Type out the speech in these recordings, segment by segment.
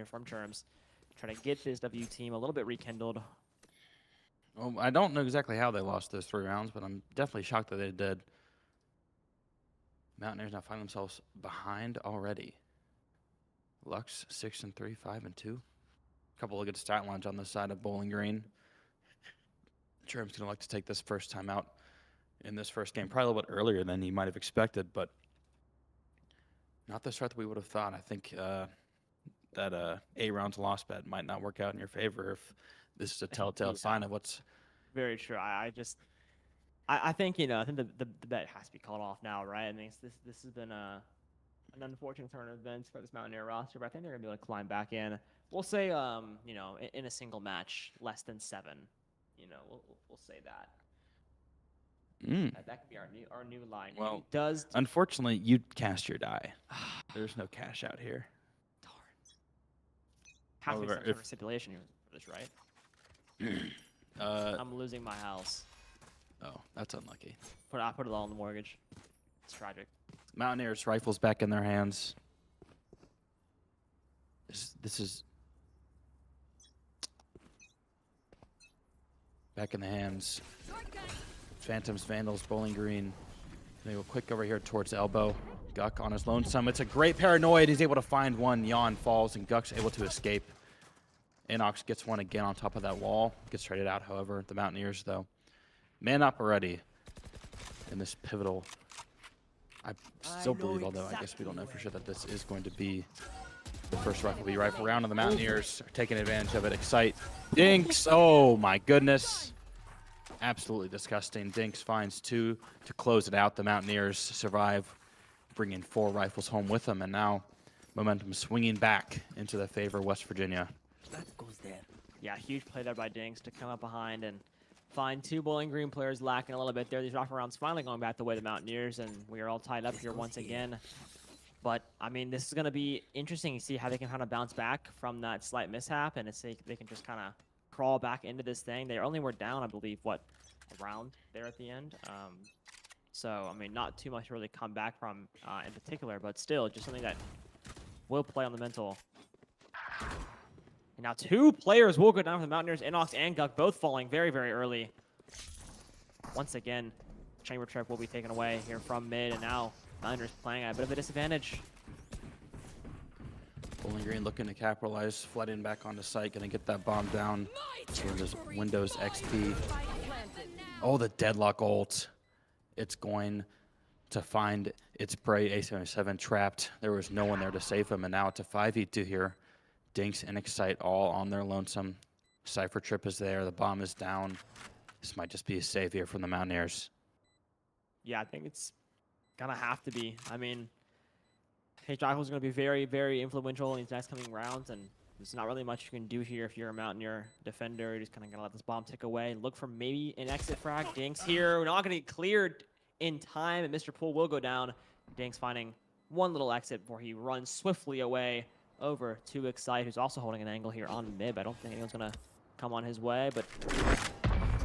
from Terms. Try to get this W team a little bit rekindled. Well, I don't know exactly how they lost those 3 rounds, but I'm definitely shocked that they did. Mountaineers now find themselves behind already. Lux 6-3, 5-2. A couple of good stat lines on the side of Bowling Green. Terms gonna like to take this first time out in this first game, probably a little bit earlier than he might have expected, but not the start that we would have thought. I think that 8 rounds loss bet might not work out in your favor if this is a telltale sign of what's. Very true. I think, you know, I think the bet has to be called off now, right? I mean, this has been an unfortunate turn of events for this Mountaineer roster, but I think they're gonna be able to climb back in. We'll say, you know, in a single match, less than 7. You know, we'll say that. That could be our new line. Well, it does. Unfortunately, you cast your die. There's no cash out here. Darn. Has to be some However, sort of stipulation here for this, right? I'm losing my house. Oh, that's unlucky. I put it all on the mortgage. It's tragic. Mountaineers rifles back in their hands. This is back in the hands. Phantoms, Vandals, Bowling Green. They go quick over here towards Elbow. Guck on his lonesome. It's a great paranoid. He's able to find one. Yawn falls, and Guck's able to escape. Inox gets one again on top of that wall. Gets traded out, however. The Mountaineers, though, man up already in this pivotal. I still believe, although I guess we don't know for sure, that this is going to be the first rifle round, and the Mountaineers are taking advantage of it. Excite. Dinks. Oh, my goodness. Absolutely disgusting. Dinks finds 2 to close it out. The Mountaineers survive, bringing 4 rifles home with them, and now momentum swinging back into the favor of West Virginia. That goes there. Yeah, huge play there by Dinks to come up behind and find 2 Bowling Green players lacking a little bit there. These rifle rounds finally going back the way of the Mountaineers, and we are all tied up here once again. But, I mean, this is going to be interesting to see how they can kind of bounce back from that slight mishap and see if they can just kind of crawl back into this thing. They only were down, I believe, what, a round there at the end. So, I mean, not too much to really come back from in particular, but still just something that will play on the mental. And now 2 players will go down for the Mountaineers. Inox and Guck both falling very, very early. Once again, Chamber Trip will be taken away here from mid, and now Mountaineers playing at a bit of a disadvantage. Bowling Green looking to capitalize, flooding back onto site, gonna get that bomb down. There's Windows XP. Oh, the deadlock ult. It's going to find its prey, A77, trapped. There was no one there to save him, and now it's a 5v2 here. Dinks and Excite all on their lonesome. Cypher Trip is there. The bomb is down. This might just be a save here from the Mountaineers. Yeah, I think it's gonna have to be. I mean, H-Rifle is gonna be very, very influential in these next coming rounds, and there's not really much you can do here if you're a Mountaineer defender. You're just kind of gonna let this bomb tick away and look for maybe an exit frag. Dinks here, not gonna get cleared in time, and Mr. Pool will go down. Dinks finding one little exit before he runs swiftly away over to Excite, who's also holding an angle here on mid. I don't think anyone's gonna come on his way, but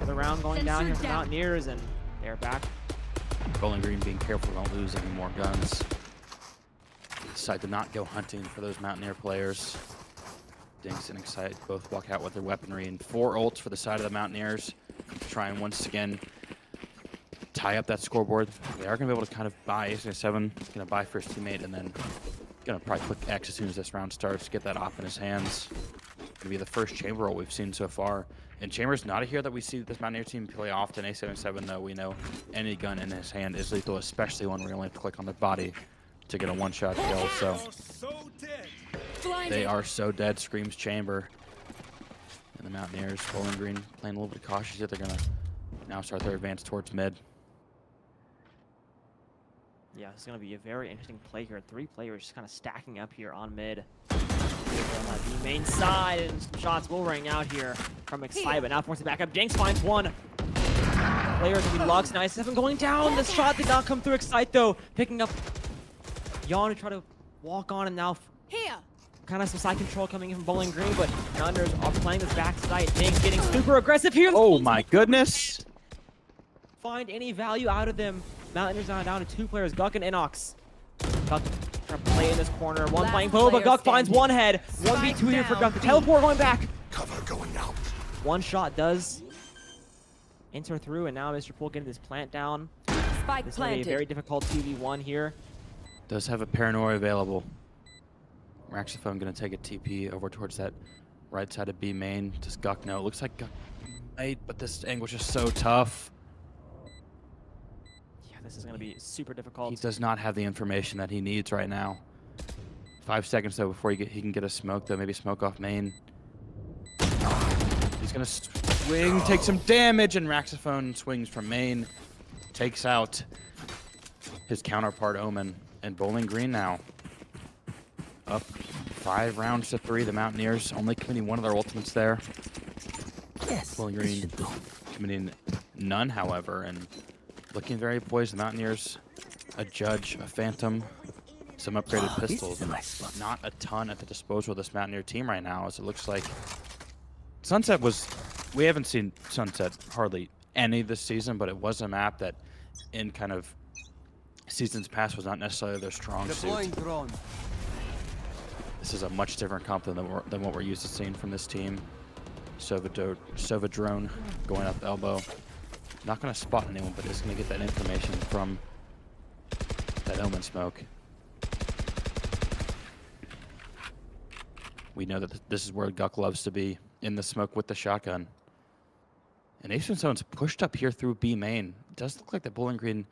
the round going down here for Mountaineers, and they're back. Bowling Green being careful, don't lose any more guns. Decide to not go hunting for those Mountaineer players. Dinks and Excite both walk out with their weaponry, and 4 ults for the side of the Mountaineers. Try and once again tie up that scoreboard. They are going to be able to kind of buy A7, going to buy first teammate, and then going to probably click X as soon as this round starts, get that off in his hands. Going to be the first Chamber ult we've seen so far. And Chamber's not a hero that we see this Mountaineer team play often. A77, though, we know any gun in his hand is lethal, especially when we only have to click on the body to get a one-shot kill. So they are so dead, screams Chamber. And the Mountaineers, Bowling Green, playing a little bit cautious here. They're going to now start their advance towards mid. Yeah, it's going to be a very interesting play here. 3 players just kind of stacking up here on mid. On the main side, and some shots will ring out here from Excite, but now forcing back up. Dinks finds one. Players will be Lux. Nice 7 going down. The shot did not come through Excite, though. Picking up Yawn to try to walk on, and now kind of some side control coming in from Bowling Green, but Thunders are playing this back side. Dinks getting super aggressive here. Oh my goodness. Find any value out of them. Mountaineers now down to 2 players, Guck and Inox. Guck trying to play in this corner. One Last playing Boba. player Guk finds standing. one head. 1v2 here for down, Guk. The B. teleport going back. Cover going out. One shot does enter through, and now Mr. Poole getting this plant down. Spike This is going to be a very planted. difficult 2v1 here. Does have a paranoia available. Raxophone going to take a TP over towards that right side of B main. Does Guk know? It looks like Guk might, but this angle is just so tough. Yeah, this is going to be super difficult. He does not have the information that he needs right now. 5 seconds though before he can get a smoke though. Maybe smoke off main. He's gonna swing, take some damage, and Raxophone swings from main, takes out his counterpart Omen, and Bowling Green now up 5 rounds to 3. The Mountaineers only committing one of their ultimates there. Yes. Bowling Green committing none, however, and looking very poised. The Mountaineers, a Judge, a Phantom, some upgraded pistols, and not a ton at the disposal of this Mountaineer team right now, as it looks like Sunset was, we haven't seen Sunset hardly any this season, but it was a map that in kind of seasons past was not necessarily their strong suit. This is a much different comp than what we're used to seeing from this team. Sova drone going up elbow. Not going to spot anyone, but is going to get that information from that Omen smoke. We know that this is where Guk loves to be, in the smoke with the shotgun. And Ace Stone's pushed up here through B main. It does look like that Bowling Green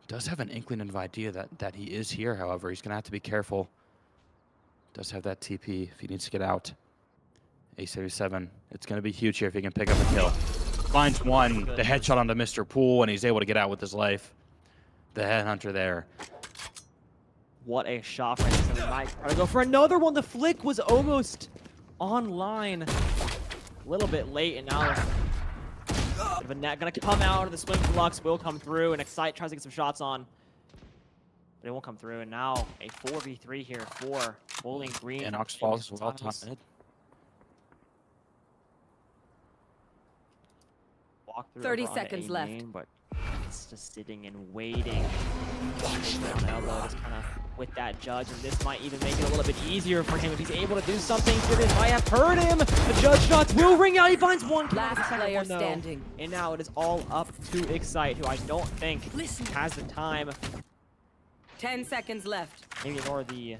does have an inkling of idea that he is here, however. He's going to have to be careful. Does have that TP if he needs to get out. A77, it's going to be huge here if he can pick up a kill. Finds one, the headshot onto Mr. Poole, and he's able to get out with his life. The headhunter there. What a shot from him. Might try to go for another one. The flick was almost online. A little bit late, and now the net gonna come out, and the swing flux will come through, and Excite tries to get some shots on. But it won't come through, and now a 4v3 here for Bowling Green. And Ox falls as well, top mid. Walk through 30 over onto seconds A left. main, but it's just sitting and waiting. Down elbow, just kind of with that Judge, and this might even make it a little bit easier for him if he's able to do something. This might have hurt him. The Judge shots will ring out. He finds one kill. Last The second player one, though. standing. And now it is all up to Excite, who I don't think has the time. 10 seconds left. Maybe ignore the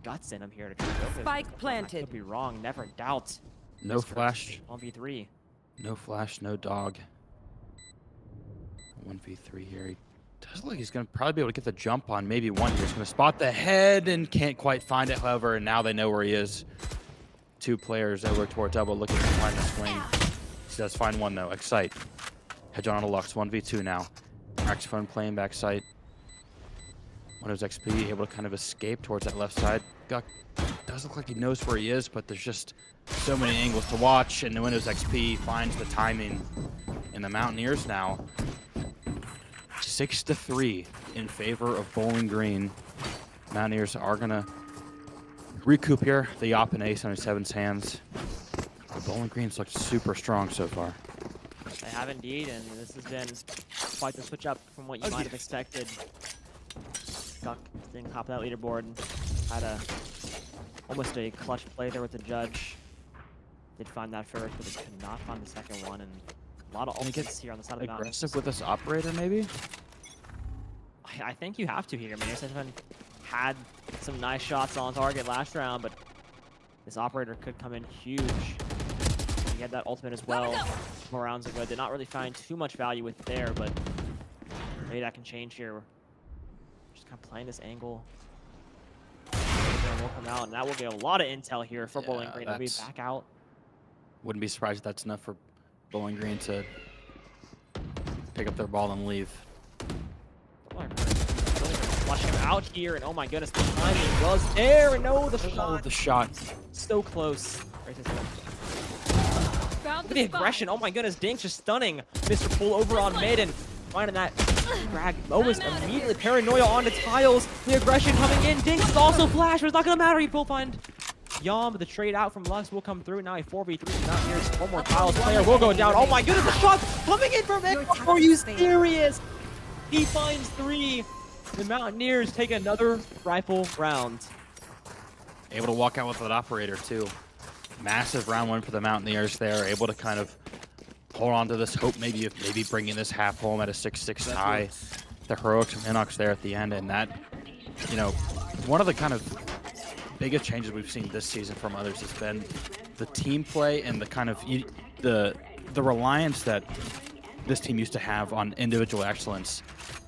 guts in him here to try to go for this. Spike I planted. could be wrong. Never doubt. No flash. 1v3. No flash, no dog. 1v3 here. He does look like he's going to probably be able to get the jump on maybe one here. He's going to spot the head and can't quite find it, however, and now they know where he is. 2 players over towards elbow looking to find the swing. He does find one, though. Excite. Hedge on a Lux. 1v2 now. Raxophone playing back sight. Windows XP able to kind of escape towards that left side. Guk does look like he knows where he is, but there's just so many angles to watch, and the Windows XP finds the timing. And the Mountaineers now 6-3 in favor of Bowling Green. Mountaineers are gonna recoup here. The op and ace on 7's hands. The Bowling Green's looked super strong so far. They have indeed, and this has been quite the switch up from what you might have expected. Guk staying top of that leaderboard and had almost a clutch play there with the Judge. Did find that first, but they could not find the second one, and a lot of ultimates here on the side of the mountain. Aggressive with this operator, maybe? I think you have to here. I mean, Ace had some nice shots on target last round, but this operator could come in huge. He had that ultimate as well 4 rounds ago. Did not really find too much value with it there, but maybe that can change here. Just kind of playing this angle. Will come out, and that will get a lot of intel here for Bowling Green. They'll be back out. Wouldn't be surprised if that's enough for Bowling Green to pick up their ball and leave. Flush him out here, and oh my goodness, the timing was there, and no, the Oh, shot. the shot. So close. Right to Look at the aggression. Oh my goodness, Dink's just stunning Mr. Poole over on mid, and finding that drag almost immediately. Paranoia onto tiles. The aggression coming in. Dinks is also flash, but it's not going to matter. He will find Yom. The trade out from Lux will come through. Now a 4v3. Not here. One more tiles player will go down. Oh my goodness, the shot coming in from Ekbar. Are you serious? He finds 3. The Mountaineers take another rifle round. Able to walk out with an operator, too. Massive round one for the Mountaineers there. Able to kind of hold on to this hope maybe of bringing this half home at a 6-6 tie. The heroics from Inox there at the end. And that, you know, one of the kind of biggest changes we've seen this season from others has been the team play and the kind of the reliance that this team used to have on individual excellence.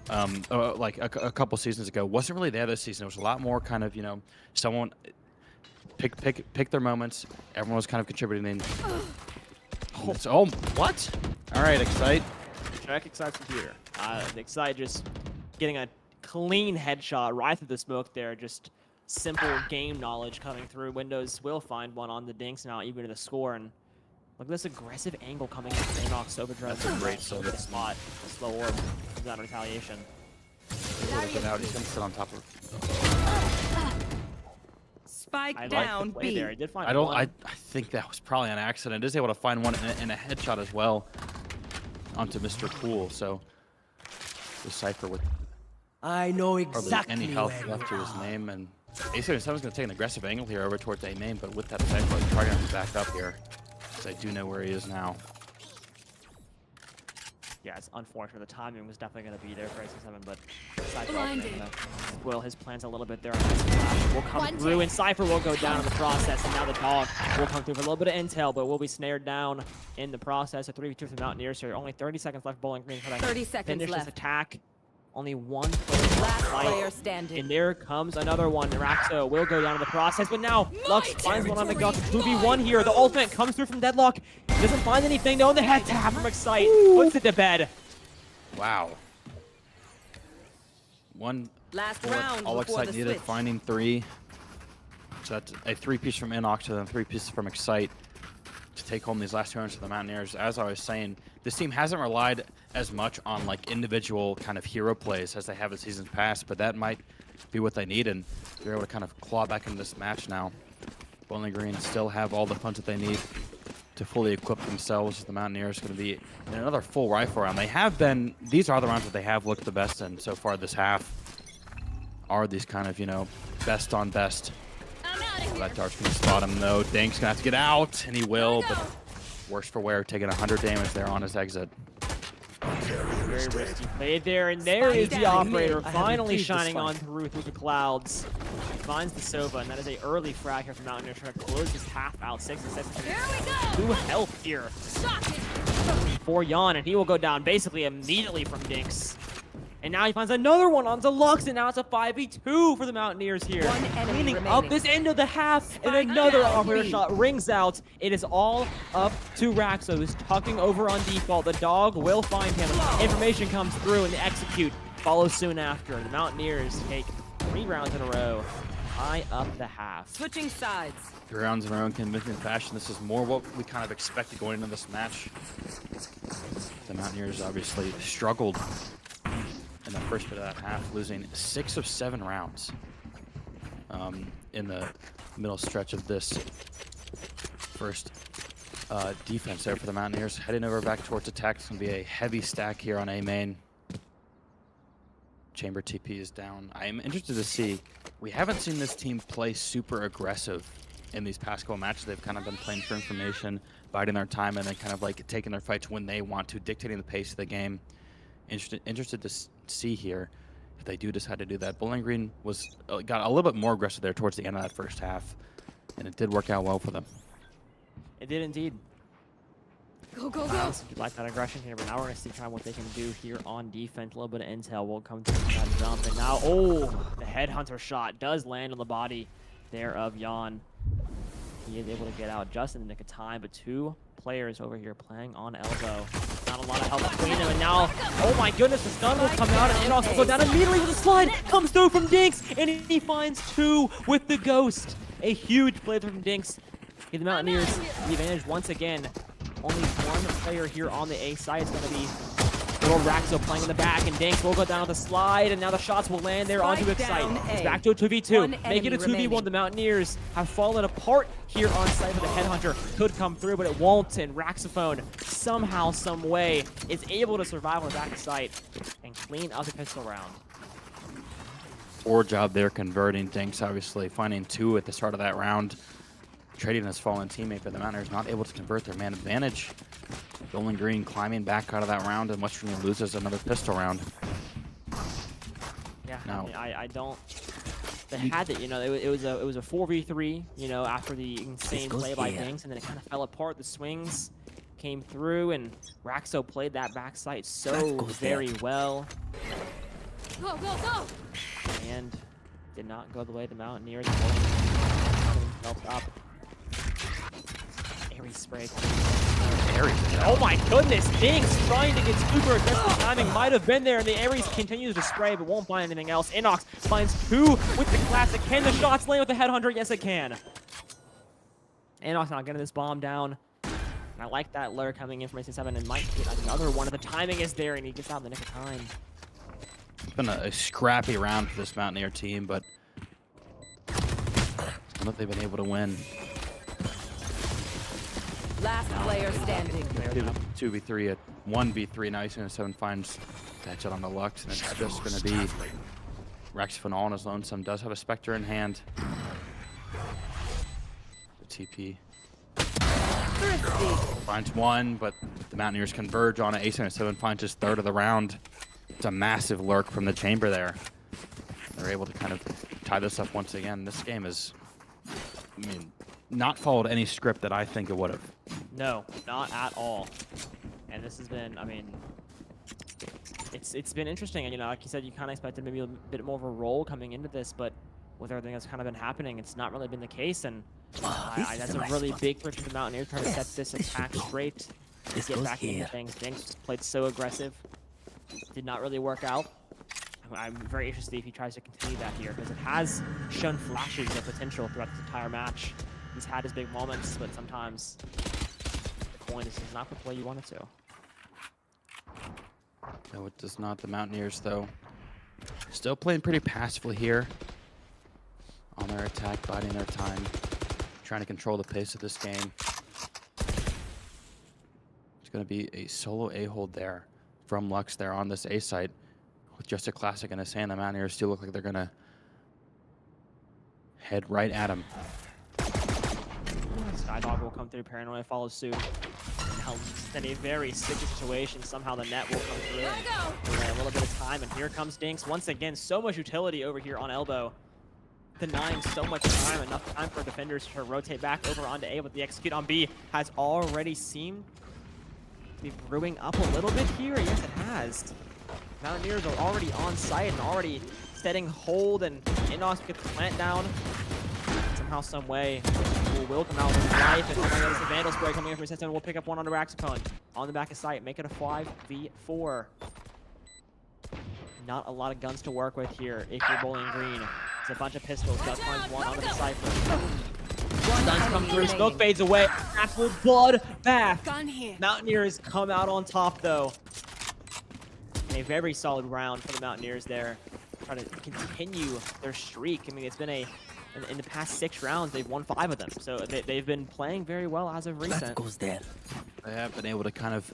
Like a couple seasons ago, wasn't really there this season. It was a lot more kind of, you know, someone pick their moments. Everyone was kind of contributing. Oh, what? All right, Excite. Check Excite's computer. Excite just getting a clean headshot right through the smoke there. Just simple game knowledge coming through. Windows will find one on the Dinks now, even to the score. And look at this aggressive angle coming in from Inox. Overdrive. That's a great over the spot. A slow orb. Comes out in retaliation. He's going to sit on top of. Spike I down like the play B. there. He did find I one. think that was probably an accident. Is able to find one and a headshot as well onto Mr. Cool. So the Cypher with I know hardly exactly any health where left you to his are. name, and someone's going to take an aggressive angle here over towards A main, but with that Cypher, he's probably going to back up here, because I do know where he is now. Yeah, it's unfortunate. The timing was definitely going to be there for AC7, but Cypher will his plans a little bit there. Will come through, and Cypher will go down in the process, and now the dog will come through for a little bit of intel, but will be snared down in the process. A 3v2 for the Mountaineers here. Only 30 seconds left. Bowling Green for that 30 seconds finish left. this attack. Only one player Last left. player standing. And there comes another one. Raxo will go down in the process, but now Lux finds one on the Guk. 2v1 here. The ultimate comes through from Deadlock. Doesn't find anything, though, and the head tap from Excite puts it to bed. Wow. One Last bullet, round all before Excite the needed, switch. finding 3. So that's a 3-piece from Inox and then 3 pieces from Excite to take home these last 2 rounds for the Mountaineers. As I was saying, this team hasn't relied as much on like individual kind of hero plays as they have in seasons past, but that might be what they need, and they're able to kind of claw back into this match now. Bowling Green still have all the funds that they need to fully equip themselves. The Mountaineers going to be in another full rifle round. They have been, these are the rounds that they have looked the best in so far this half, are these kind of, you know, best on best. That dart's going to spot him though. Dank's going to have to get out, and he will, but worse for wear, taking 100 damage there on his exit. Very risky play there, and there is the operator finally shining on through the clouds. He finds the Sova, and that is an early frag here from Mountaineers trying to close this half out. 6 and 6. Here we go. 2 health here for Jan, and he will go down basically immediately from Dinks. And now he finds another one on Deluxe, and now it's a 5v2 for the Mountaineers here. One enemy Cleaning up remaining. this end of the half, and Spike another down, operator B. shot rings out. It is all up to Raxo, who's tucking over on default. The dog will find him. Information comes through, and the execute follows soon after. The Mountaineers take 3 rounds in a row, tie up the half. Switching sides. 3 rounds in a row in convincing fashion. This is more what we kind of expected going into this match. The Mountaineers obviously struggled in the first bit of that half, losing 6 of 7 rounds in the middle stretch of this first defense there for the Mountaineers. Heading over back towards attack. It's going to be a heavy stack here on A main. Chamber TP is down. I am interested to see. We haven't seen this team play super aggressive in these past couple matches. They've kind of been playing for information, biding their time, and then kind of like taking their fights when they want to, dictating the pace of the game. Interested to see here if they do decide to do that. Bowling Green was got a little bit more aggressive there towards the end of that first half, and it did work out well for them. It did indeed. Go, go, I go. honestly do like that aggression here, but now we're going to see try what they can do here on defense. A little bit of intel will come through that jump, and now, oh, the headhunter shot does land on the body there of Jan. He is able to get out just in the nick of time, but 2 players over here playing on elbow. Not a lot of help between them, and now, oh my goodness, the stun will come out, and Inox will go down immediately with a slide. Comes through from Dinks, and he finds 2 with the Ghost. A huge play from Dinks. Give the Mountaineers the advantage once again. Only 1 player here on the A side. It's going to be little Raxo playing in the back, and Dinks will go down with the slide, and now the shots will land there onto Spike Excite. down It's A. back to a 2v2. One Make it a 2v1. enemy remaining. The Mountaineers have fallen apart here on site, but the Headhunter could come through, but it won't, and Raxophone somehow, some way, is able to survive on the back of site and clean up the pistol round. poor job there converting. Dinks obviously finding 2 at the start of that round. Trading his fallen teammate, but the Mountaineers not able to convert their man advantage. Bowling Green climbing back out of that round, and Western loses another pistol round. Yeah, No. I mean, I don't. They had it, you know. It was a 4v3, you know, after the insane goes play by here. Dinks, and then it kind of fell apart. The swings came through, and Raxo played that backside so That goes there. very well, Go, go, go! and did not go the way of the Mountaineers. Themselves up. Airy spray. Oh my goodness, Dinks trying to get super aggressive timing. Might have been there, and the Ares continues to spray, but won't find anything else. Inox finds 2 with the classic. Can the shots land with the headhunter? Yes, it can. Inox not getting this bomb down. And I like that lure coming in from AC7, and might get another one. The timing is there, and he gets out in the nick of time. It's been a scrappy round for this Mountaineer team, but one that they've been able to win. Last player standing. 2v3 at 1v3. Now AC7 finds the headshot on the Lux, and it's just going to be Raxifon all on his lonesome. Does have a Spectre in hand. The TP. Thrifty. Finds 1, but the Mountaineers converge on it. AC7 finds his 3rd of the round. It's a massive lurk from the chamber there. They're able to kind of tie this up once again. This game is, I mean, not followed any script that I think it would have. No, not at all. And this has been, I mean, it's been interesting. And, you know, like you said, you kind of expected maybe a bit more of a role coming into this, but with everything that's kind of been happening, it's not really been the case. And that's a really big push for the Mountaineers trying to set this attack straight, This get goes back into here. things. Dinks played so aggressive, did not really work out. I'm very interested to see if he tries to continue that here, because it has shown flashes of potential throughout this entire match. He's had his big moments, but sometimes the coin is just not the way you want it to. No, it does not. The Mountaineers, though, still playing pretty passively here on their attack, biding their time, trying to control the pace of this game. It's going to be a solo A-hold there from Lux there on this A site with just a classic in his hand. The Mountaineers still look like they're going to head right at him. Skydog will come through, Paranoia follows suit. And now in a very sticky situation, somehow the net will come through. And a little bit of time, and here comes Dinks. Once again, so much utility over here on elbow. Denying so much time, enough time for defenders to rotate back over onto A, but the execute on B has already seemed to be brewing up a little bit here. Yes, it has. Mountaineers are already on site and already setting hold, and Inox gets the plant down. Somehow, some way, will come out with his life, and oh my god, it's a Vandal Spray coming in from System. We'll pick up one on the Raxicon on the back of site, make it a 5v4. Not a lot of guns to work with here if you're Bowling Green. It's a bunch of pistols. Duck finds one on the Cypher. Guns come through, smoke fades away. Absolute bloodbath. Gun here. Mountaineers come out on top, though. A very solid round for the Mountaineers there. Try to continue their streak. I mean, it's been in the past 6 rounds, they've won 5 of them. So they've been playing very well as of That recent. goes there. They have been able to kind of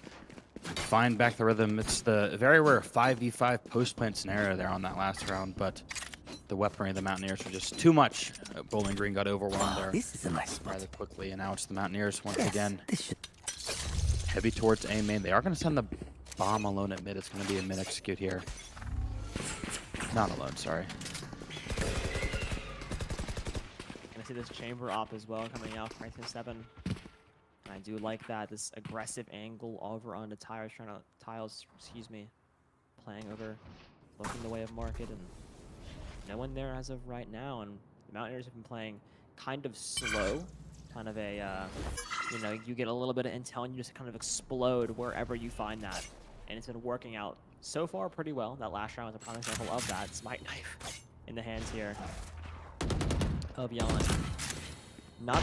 find back the rhythm. It's the very rare 5v5 post-plant scenario there on that last round, but the weaponry of the Mountaineers were just too much. Bowling Green got overwhelmed there This is a nice spot. rather quickly, and now it's the Mountaineers once Yes, again. this should. Heavy towards A main. They are going to send the bomb alone at mid. It's going to be a mid execute here. Not alone, sorry. Gonna see this chamber op as well coming out from 7. I do like that. This aggressive angle over onto tiles, excuse me, playing over, looking the way of market, and no one there as of right now. And the Mountaineers have been playing kind of slow, kind of a, you know, you get a little bit of intel and you just kind of explode wherever you find that. And it's been working out so far pretty well. That last round was a prime example of that. Smite knife in the hands here of Jan. Not,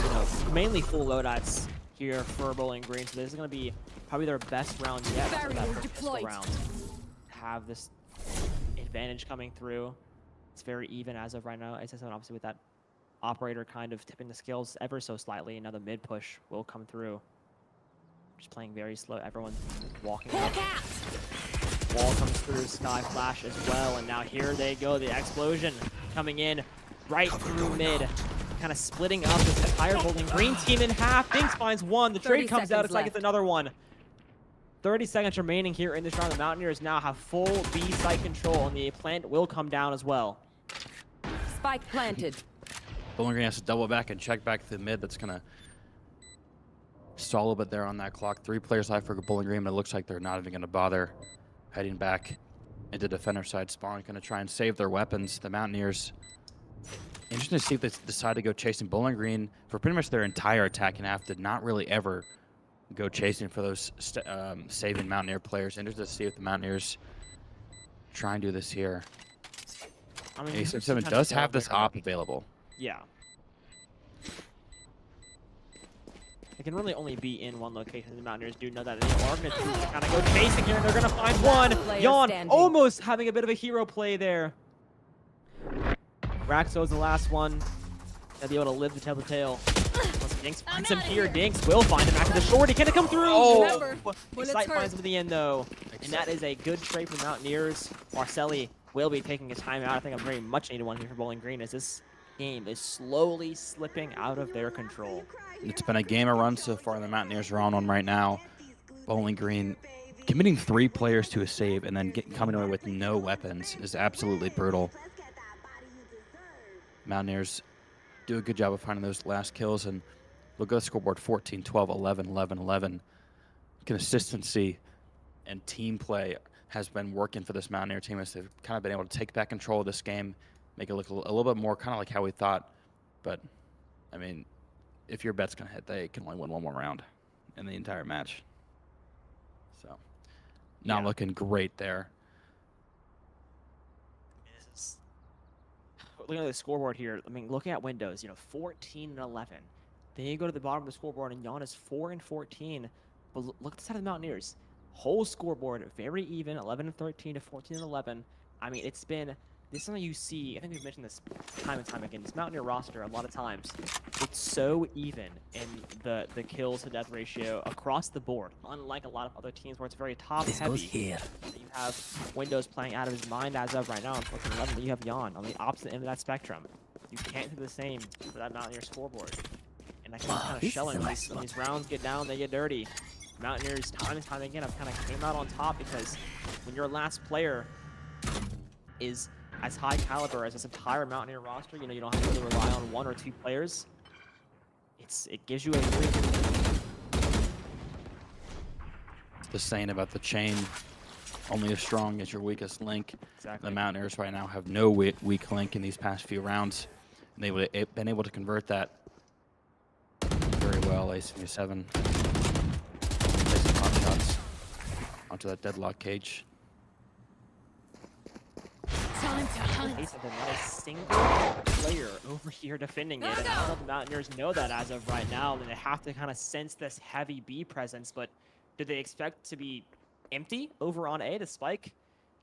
you know, mainly full loadouts here for Bowling Green. So this is going to be probably their best round yet. For that Barrier first pistol deployed. round. Have this advantage coming through. It's very even as of right now. SS7 obviously with that operator kind of tipping the scales ever so slightly. Now the mid push will come through. Just playing very slow. Everyone's walking up. Wall comes through, Sky Flash as well, and now here they go, the explosion coming in right through mid, kind of splitting up this entire Bowling Green team in half. Dinks finds one, the trade 30 comes out, seconds it's like it's left. another one. 30 seconds remaining here in this round. The Mountaineers now have full B site control, and the plant will come down as well. Spike planted. Bowling Green has to double back and check back to the mid. That's going to stall a bit there on that clock. 3 players left for Bowling Green, but it looks like they're not even going to bother heading back into defender side spawn. Going to try and save their weapons. The Mountaineers, interesting to see if they decide to go chasing Bowling Green for pretty much their entire attacking half. Did not really ever go chasing for those saving Mountaineer players. Interested to see if the Mountaineers try and do this here. I mean, A7 does have this op available. Yeah. It can really only be in one location. The Mountaineers do know that. And they are going to kind of go chasing here, and they're going to find one. Player Yawn standing. almost having a bit of a hero play there. Raxo's the last one. They'll be able to live to tell the tale. Once Dinks finds him here, Dinks will find him after the shorty. Can it come through? Remember, bullets Sight hurt. finds him at the end, though. And that is a good trade for the Mountaineers. Marcelli will be taking his time out. I think a very much needed one here for Bowling Green, as this game is slowly slipping out of their control. It's been a game of runs so far, and the Mountaineers are on one right now. Bowling Green committing 3 players to a save and then coming away with no weapons is absolutely brutal. Mountaineers do a good job of finding those last kills, and look at the scoreboard: 14, 12, 11, 11, 11. Consistency and team play has been working for this Mountaineer team as they've kind of been able to take back control of this game, make it look a little bit more kind of like how we thought. But, I mean, if your bet's going to hit, they can only win one more round in the entire match. So, not Yeah. looking great there. Looking at the scoreboard here, I mean, looking at Windows, 14 and 11. Then you go to the bottom of the scoreboard, and Jan is 4 and 14. But look at the side of the Mountaineers. Whole scoreboard very even, 11 and 13 to 14 and 11. I mean, this is something you see. I think we've mentioned this time and time again. This Mountaineer roster, a lot of times, it's so even in the kills to death ratio across the board. Unlike a lot of other teams where it's very top This heavy. goes here. You have Windows playing out of his mind as of right now on 14 and 11, but you have Jan on the opposite end of that spectrum. You can't do the same for that Mountaineer scoreboard. And I think it's kind of this is shelling a when nice these rounds get down, they get dirty. Mountaineers, time and time again, have kind of came out on top because when your last player is as high caliber as this entire Mountaineer roster, you don't have to really rely on 1 or 2 players. It gives you a really The saying about the chain, only as strong as your weakest link. exactly. The Mountaineers right now have no weak link in these past few rounds. And they've been able to convert that very well. A7 placing hot shots onto that deadlock cage. Time to hunt. Not a single player over here defending it. And I don't know if the Mountaineers know that as of right now. And they have to kind of sense this heavy B presence. But do they expect to be empty over on A? The spike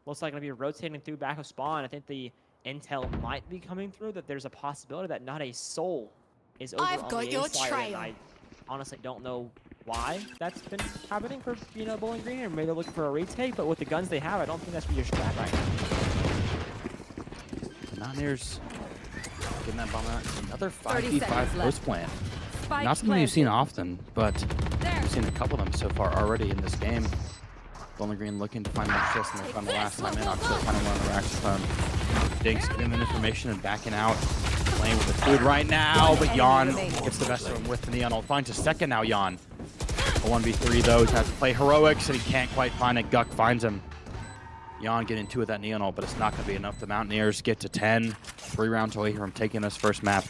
looks like going to be rotating through back of spawn. I think the intel might be coming through that there's a possibility that not a soul is over I've on got the your A side. And trail. I honestly don't know why that's been happening for Bowling Green, or maybe they're looking for a retake. But with the guns they have, I don't think that's your strat right now. Mountaineers getting that bomb out. Another 30 5v5 seconds left. post plant. Spike Not something you've seen planted. often, but There. we've seen a couple of them so far already in this game. Bowling Green looking to find that assist, and they found the last time in. Oxo finding one on the Rax's phone. Dinks giving them information and backing out. Playing with the food right now, but Jan gets the best of him with the Neon ult. Finds a second now, Jan. A 1v3 though, he's has to play heroics, and he can't quite find it. Guck finds him. Jan getting 2 with that Neon ult, but it's not going to be enough. The Mountaineers get to 10. 3 rounds away from taking this first map.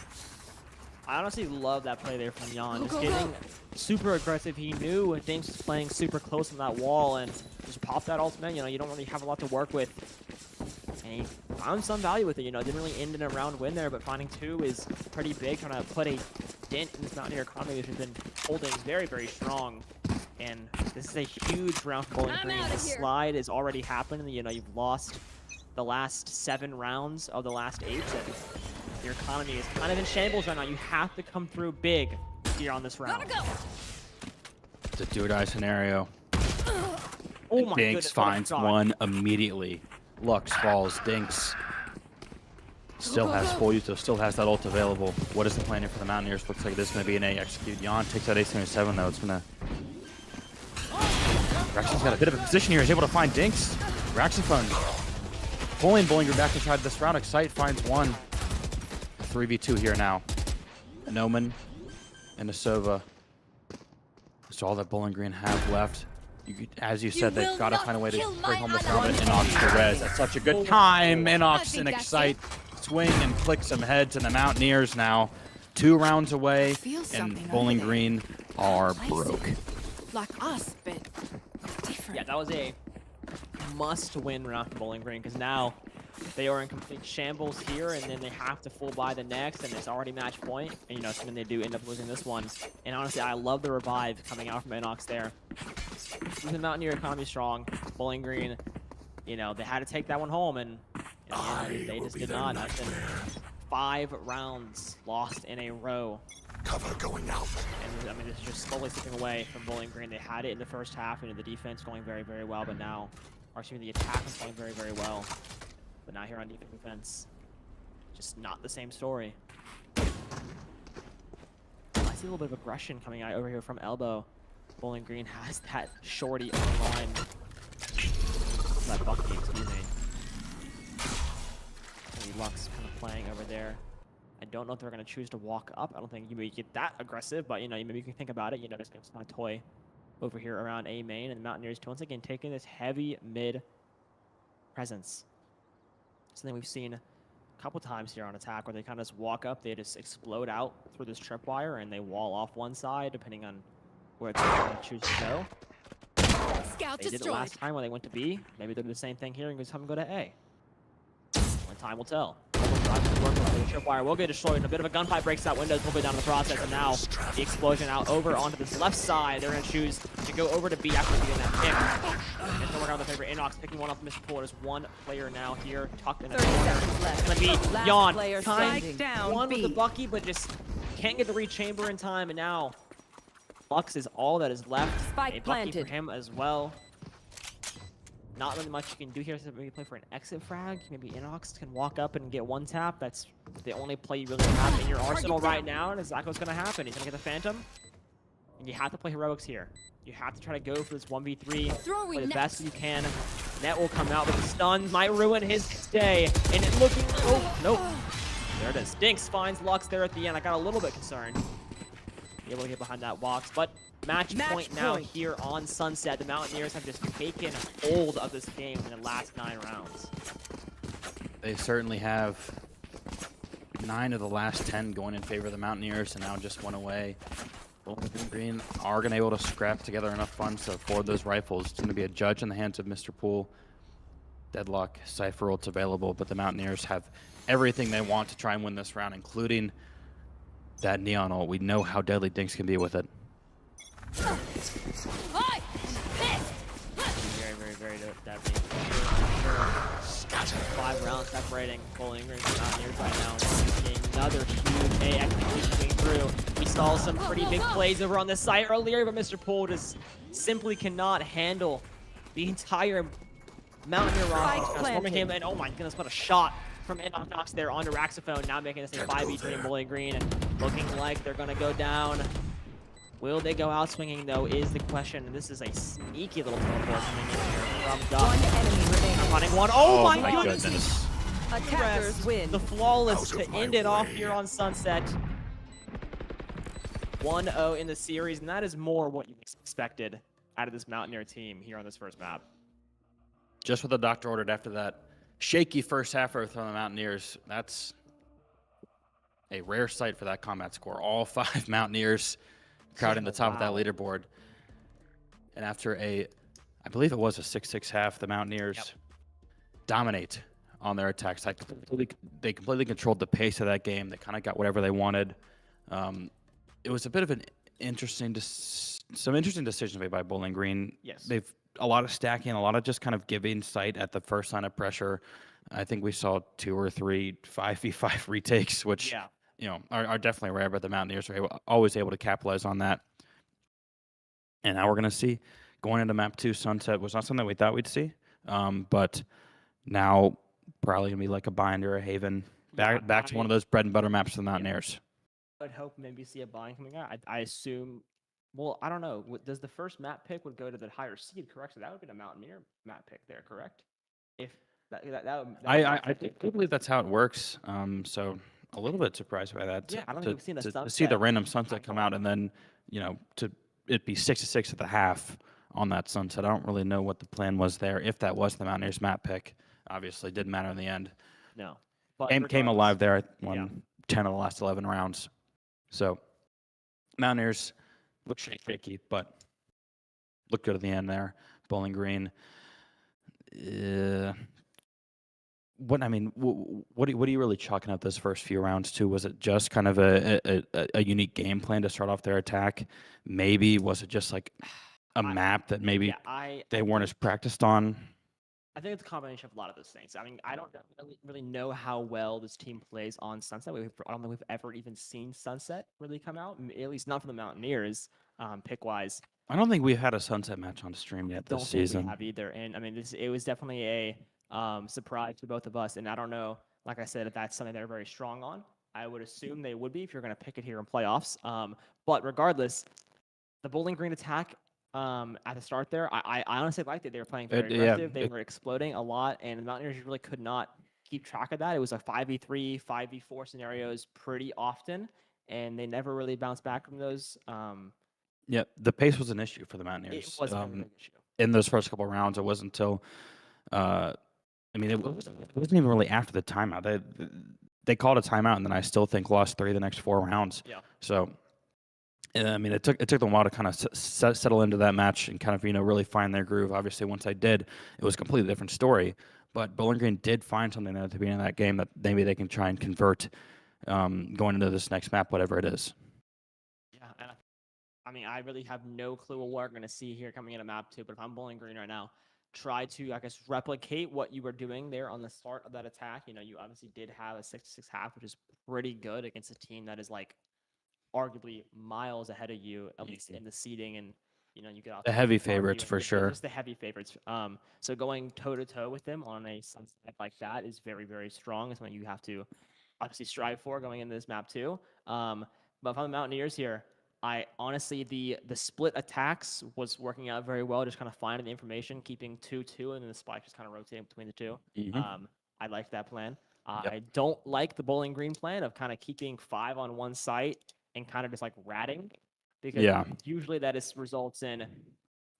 I honestly love that play there from Jan. Go, Just go, getting go. super aggressive. He knew Dinks was playing super close on that wall and just popped that ultimate. You don't really have a lot to work with. And he found some value with it. Didn't really end in a round win there, but finding 2 is pretty big. Trying to put a dent in this Mountaineer economy, which has been holding very, very strong. And this is a huge round for Bowling I'm Green. outta The here. slide is already happened. You've lost the last 7 rounds of the last 8. And your economy is kind of in shambles right now. You have to come through big here on this round. Gotta go. It's a do-or-die scenario. Oh my Dinks goodness, what a finds shot. one immediately. Lux falls. Dinks still has full use, still has that ult available. What is the plan here for the Mountaineers? Looks like this is going to be an A execute. Jan takes out A77 though. It's going to... Raxon's got a bit of a position here. He's able to find Dinks. Raxifun pulling Bowling Green back inside this round. Excite finds one. 3v2 here now. Noman and Asova. That's all that Bowling Green have left. As you said, they've got to find a way to bring home this round. Inox to res. That's such a good time. Inox and Excite swing and click some heads, and the Mountaineers now 2 rounds away, and Bowling Green are broke. Like us, but different. Yeah, that was a must-win round for Bowling Green because now they are in complete shambles here, and then they have to full buy the next, and it's already match point. And you know, something they do end up losing this one. And honestly, I love the revive coming out from Inox there. The Mountaineer economy strong. Bowling Green, you know, they had to take that one home, and in the end, they just did not. That's been 5 rounds lost in a row. Cover going out. And I mean, this is just slowly slipping away from Bowling Green. They had it in the first half, and the defense going very, very well, but now, or excuse me, the attack was going very, very well. But now here on defense, just not the same story. I see a little bit of aggression coming out over here from Elbow. Bowling Green has that shorty on the line. That Bucky, excuse me. Lux kind of playing over there. I don't know if they're going to choose to walk up. I don't think you may get that aggressive, but you know, maybe you can think about it. You know, there's kind of toy over here around A main, and the Mountaineers once again taking this heavy mid presence. Something we've seen a couple times here on attack where they kind of just walk up, they just explode out through this tripwire, and they wall off one side depending on where they're going to choose to go. Scout They did it destroyed. last time when they went to B. Maybe they'll do the same thing here and just have them go to A. Only time will tell. The tripwire will get destroyed, and a bit of a gunfight breaks out windows. We'll go down in the process, and now the explosion out over onto this left side. They're going to choose to go over to B after getting that pick. And it's going to work out in the favor. Inox picking one off Mr. Pool. There's one player now here, tucked in the 30 corner. seconds left. It's going to be Last Jan. player Time standing. Down one with B. the Bucky, but just can't get the rechamber in time, and now Lux is all that is left. Spike a Bucky planted. for him as well. Not really much you can do here, so maybe play for an exit frag. Maybe Inox can walk up and get one tap. That's the only play you really have in your arsenal right now, and exactly what's going to happen. He's going to get the Phantom, and you have to play heroics here. You have to try to go for this 1v3 Throwing for the net. best you can. Net will come out, but the stuns might ruin his day, and it looking... Oh, nope. There it is. Dinks finds Lux there at the end. I got a little bit concerned. Be able to get behind that box, but match point now here on Sunset. The Mountaineers have just taken hold of this game in the last 9 rounds. They certainly have 9 of the last 10 going in favor of the Mountaineers, and now just 1 away. Bowling Green are going to be able to scrap together enough funds to afford those rifles. It's going to be a judge in the hands of Mr. Pool. Deadlock, Cypher ult's available, but the Mountaineers have everything they want to try and win this round, including that Neon ult. We know how deadly Dinks can be with it. Very, very, very deadly. 5 rounds separating Bowling Green and Mountaineers right now. Another huge A execution coming through. We saw some pretty big plays over on this side earlier, but Mr. Poole just simply cannot handle the entire Mountaineer roster. Transforming him, and oh my goodness, what a shot from Inox there onto Raxophone, now making this a 5v3 in Bowling Green, and looking like they're gonna go down. Will they go out swinging though is the question, and this is a sneaky little teleport coming in here from Duck. One enemy remaining. Running one. Oh, my my goodness! goodness. Attackers win. The flawless Out of to my end it off way. here on Sunset. 1-0 in the series, and that is more what you expected out of this Mountaineer team here on this first map. Just what the doctor ordered after that shaky first half from the Mountaineers. That's a rare sight for that combat score. All 5 Mountaineers crowding the top of that leaderboard. And after I believe it was a 6-6 half, the Mountaineers dominate on their attack side. They completely controlled the pace of that game. They kind of got whatever they wanted. It was a bit of an some interesting decisions made by Bowling Green. Yes. They've a lot of stacking, a lot of just kind of giving sight at the first sign of pressure. I think we saw 2 or 3 5v5 retakes, which you know are definitely rare, but the Mountaineers are always able to capitalize on that. And now we're going to see going into map 2, Sunset was not something we thought we'd see. But now probably gonna be like a Bind or a Haven. Back to one of those bread and butter maps for the Mountaineers. I would hope maybe see a bind coming out. I assume. Well, I don't know. Does the first map pick would go to the higher seed, correct? So that would be the Mountaineer map pick there, correct? If that would, I believe that's how it works. So a little bit surprised by that. Yeah, I don't think we've seen a to see Sunset the random Sunset come out and then to it be 6-6 at the half on that Sunset. I don't really know what the plan was there. If that was the Mountaineers map pick, obviously didn't matter in the end. no. But Came alive there. I won yeah. 10 of the last 11 rounds. So Mountaineers look shaky, but look good at the end there. Bowling Green. What are you really chalking up those first few rounds to? Was it just kind of a unique game plan to start off their attack? Maybe was it just like a map that maybe they weren't as practiced on? I think it's a combination of a lot of those things. I mean, I don't really know how well this team plays on Sunset. I don't think we've ever even seen Sunset really come out, at least not from the Mountaineers, pick-wise. I don't think we've had a Sunset match on stream yet this season. Think we have either. And I mean, it was definitely a surprise to both of us. And I don't know, like I said, if that's something they're very strong on. I would assume they would be if you're going to pick it here in playoffs. But regardless, the Bowling Green attack at the start there, I honestly liked it. They were playing very aggressive. They were exploding a lot, and the Mountaineers really could not keep track of that. It was a 5v3, 5v4 scenarios pretty often, and they never really bounced back from those. Yeah, the pace was an issue for the Mountaineers. It was an issue. In those first couple of rounds. It wasn't until, I mean, it wasn't even really after the timeout. They called a timeout, and then I still think lost 3 of the next 4 rounds. Yeah. So, I mean, it took them a while to kind of settle into that match and kind of really find their groove. Obviously, once they did, it was a completely different story. But Bowling Green did find something at the beginning of that game that maybe they can try and convert going into this next map, whatever it is. Yeah, and I mean, I really have no clue what we're going to see here coming into map 2. But if I'm Bowling Green right now, try to, I guess, replicate what you were doing there on the start of that attack. You know, you obviously did have a 6-6 half, which is pretty good against a team that is like arguably miles ahead of you, at least in the seeding, and you get off the heavy favorites for sure. Just the heavy favorites. So going toe to toe with them on a Sunset like that is very, very strong. It's something you have to obviously strive for going into this map too. But if I'm the Mountaineers here, I honestly the split attacks was working out very well. Just kind of finding the information, keeping 2-2, and then the spike just kind of rotating between the two. I like that plan. I don't like the Bowling Green plan of kind of keeping 5 on one site and kind of just like ratting, because usually that results in,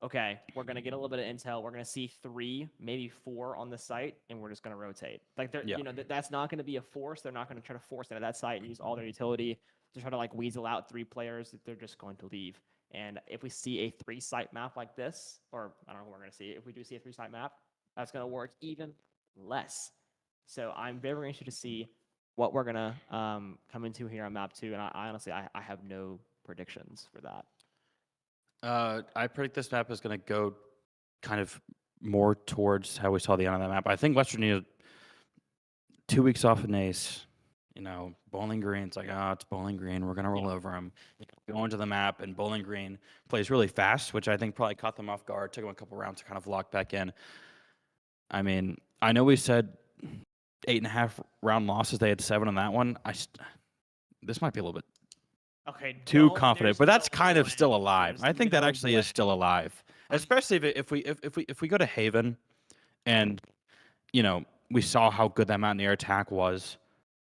okay, we're going to get a little bit of intel. We're going to see 3, maybe 4 on the site, and we're just going to rotate. Like, that's not going to be a force. They're not going to try to force into that site and use all their utility to try to like weasel out 3 players that they're just going to leave. And if we see a 3-site map like this, or I don't know what we're going to see, if we do see a 3-site map, that's going to work even less. So I'm very interested to see what we're gonna come into here on map 2, and I honestly have no predictions for that. I predict this map is gonna go kind of more towards how we saw the end of that map. I think Western needed 2 weeks off of NACE. Bowling Green's like, it's Bowling Green. We're gonna roll over them. Go into the map, and Bowling Green plays really fast, which I think probably caught them off guard. Took them a couple rounds to kind of lock back in. I mean, I know we said 8.5 round losses. They had 7 on that one. This might be a little bit too confident, but that's kind of still alive. I think that actually is still alive, especially if we go to Haven, and we saw how good that Mountaineer attack was,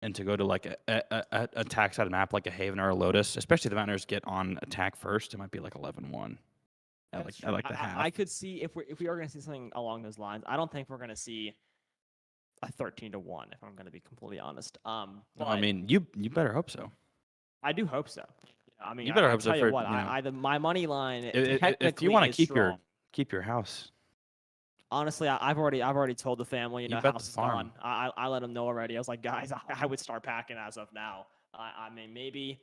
and to go to like a attack side map like a Haven or a Lotus, especially if the Mountaineers get on attack first, it might be like 11-1. I like the half. I could see if we are going to see something along those lines. I don't think we're going to see a 13-1, if I'm going to be completely honest. Well, I mean, you better hope so. I do hope so. I mean, you better hope so. For what, my money line. If you want to keep your house. Honestly, I've already told the family, house is gone. I let them know already. I was like, guys, I would start packing as of now. I mean, maybe,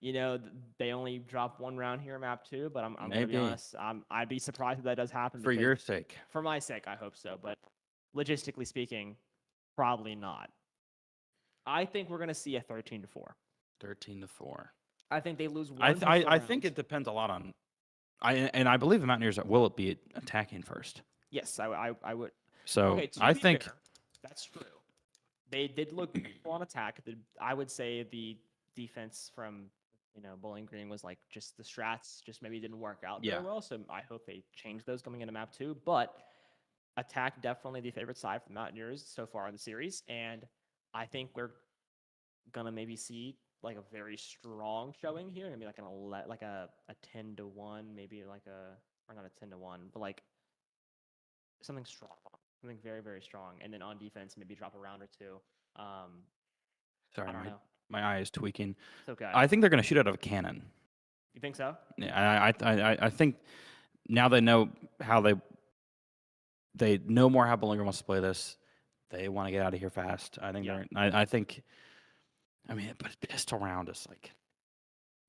they only drop 1 round here in map 2, but I'm going to be honest. I'd be surprised if that does happen. For your sake. For my sake, I hope so. But logistically speaking, probably not. I think we're going to see a 13-4. 13-4. I think they lose 1. I think it depends a lot on I believe the Mountaineers will be attacking first. Yes, I would. So Okay, to I be think fair, that's true. They did look full on attack. I would say the defense from Bowling Green was like just the strats just maybe didn't work out very well. So I hope they change those coming into map 2. But attack definitely the favorite side for the Mountaineers so far in the series, and I think we're gonna maybe see like a very strong showing here. Maybe like a 10-1, maybe like or not a 10-1, but like something strong, something very very strong, and then on defense maybe drop a round or two. Sorry, I don't know. my eye is tweaking. It's okay. I think they're going to shoot out of a cannon. You think so? Yeah, I think now they know how they know more how Bowling Green wants to play this. They want to get out of here fast. I think I think. I mean, but pistol round is like,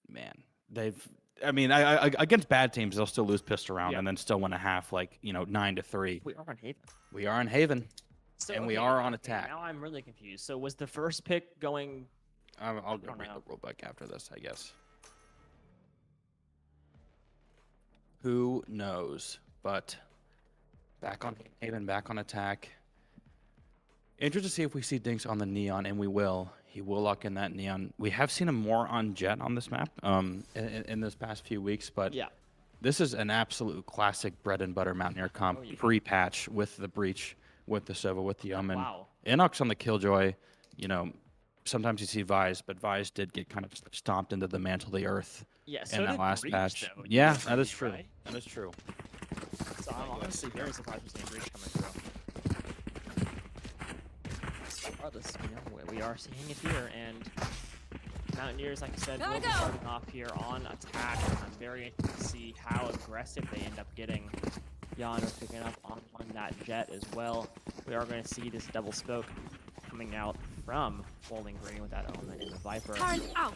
man, against bad teams they'll still lose pistol round and then still win a half, like 9-3. We are on Haven. We are in Haven, So, and we are on attack. Now I'm really confused. So was the first pick going? I'll go read the rule book after this, I guess. Who knows? But back on Haven, back on attack. Interested to see if we see Dinks on the Neon, and we will. He will lock in that Neon. We have seen him more on Jet on this map in this past few weeks, but this is an absolute classic bread and butter Mountaineer comp pre-patch with the Breach, with the Sova, with the Omen. Wow. Inox on the Killjoy, sometimes you see Vise, but Vise did get kind of stomped into the mantle of the earth in that last patch. Though. Yeah, that is true. Right? That is true. So I'm honestly very surprised to see Breach coming through. Regardless, we are seeing it here, and Mountaineers, like I said, will be starting off here on attack. I'm very interested to see how aggressive they end up getting. Jan is picking up on that Jet as well. We are going to see this double smoke coming out from Bowling Green with that Omen and the Viper. Current out.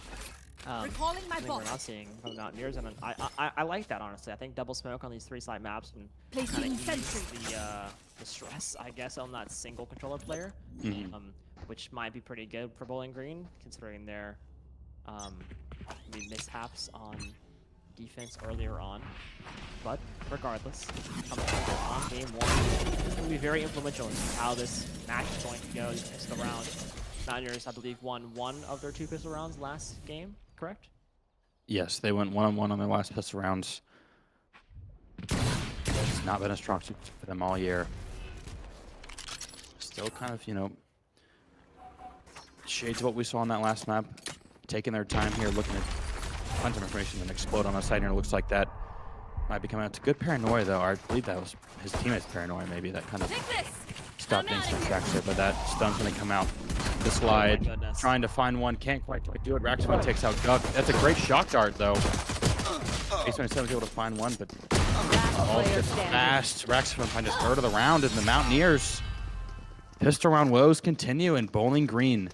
Recalling my we're boss. not seeing from the Mountaineers, and I like that, honestly. I think double smoke on these 3-side maps and kind of ease the stress, I guess, on that single controller player, which might be pretty good for Bowling Green, considering their mishaps on defense earlier on. But regardless, coming on game 1, it's going to be very influential in how this match is going to go. This pistol round. Mountaineers, I believe, won 1 of their 2 pistol rounds last game, correct? Yes, they went 1-on-1 on their last pistol rounds. It's not been a strong suit for them all year. Still kind of, shades of what we saw on that last map. Taking their time here, looking at tons of information and explode on the side here. It looks like that might be coming out. It's a good paranoia, though. I believe that was his teammate's paranoia, maybe, that kind of stopped things from tracks there. But that stun's going to come out. The slide, trying to find one, can't quite do it. Raxman takes out Guck. That's a great shock dart, though. Ace was able to find one, but all just fast. Raxman finds his third of the round, and the Mountaineers pistol round woes continue, and Bowling Green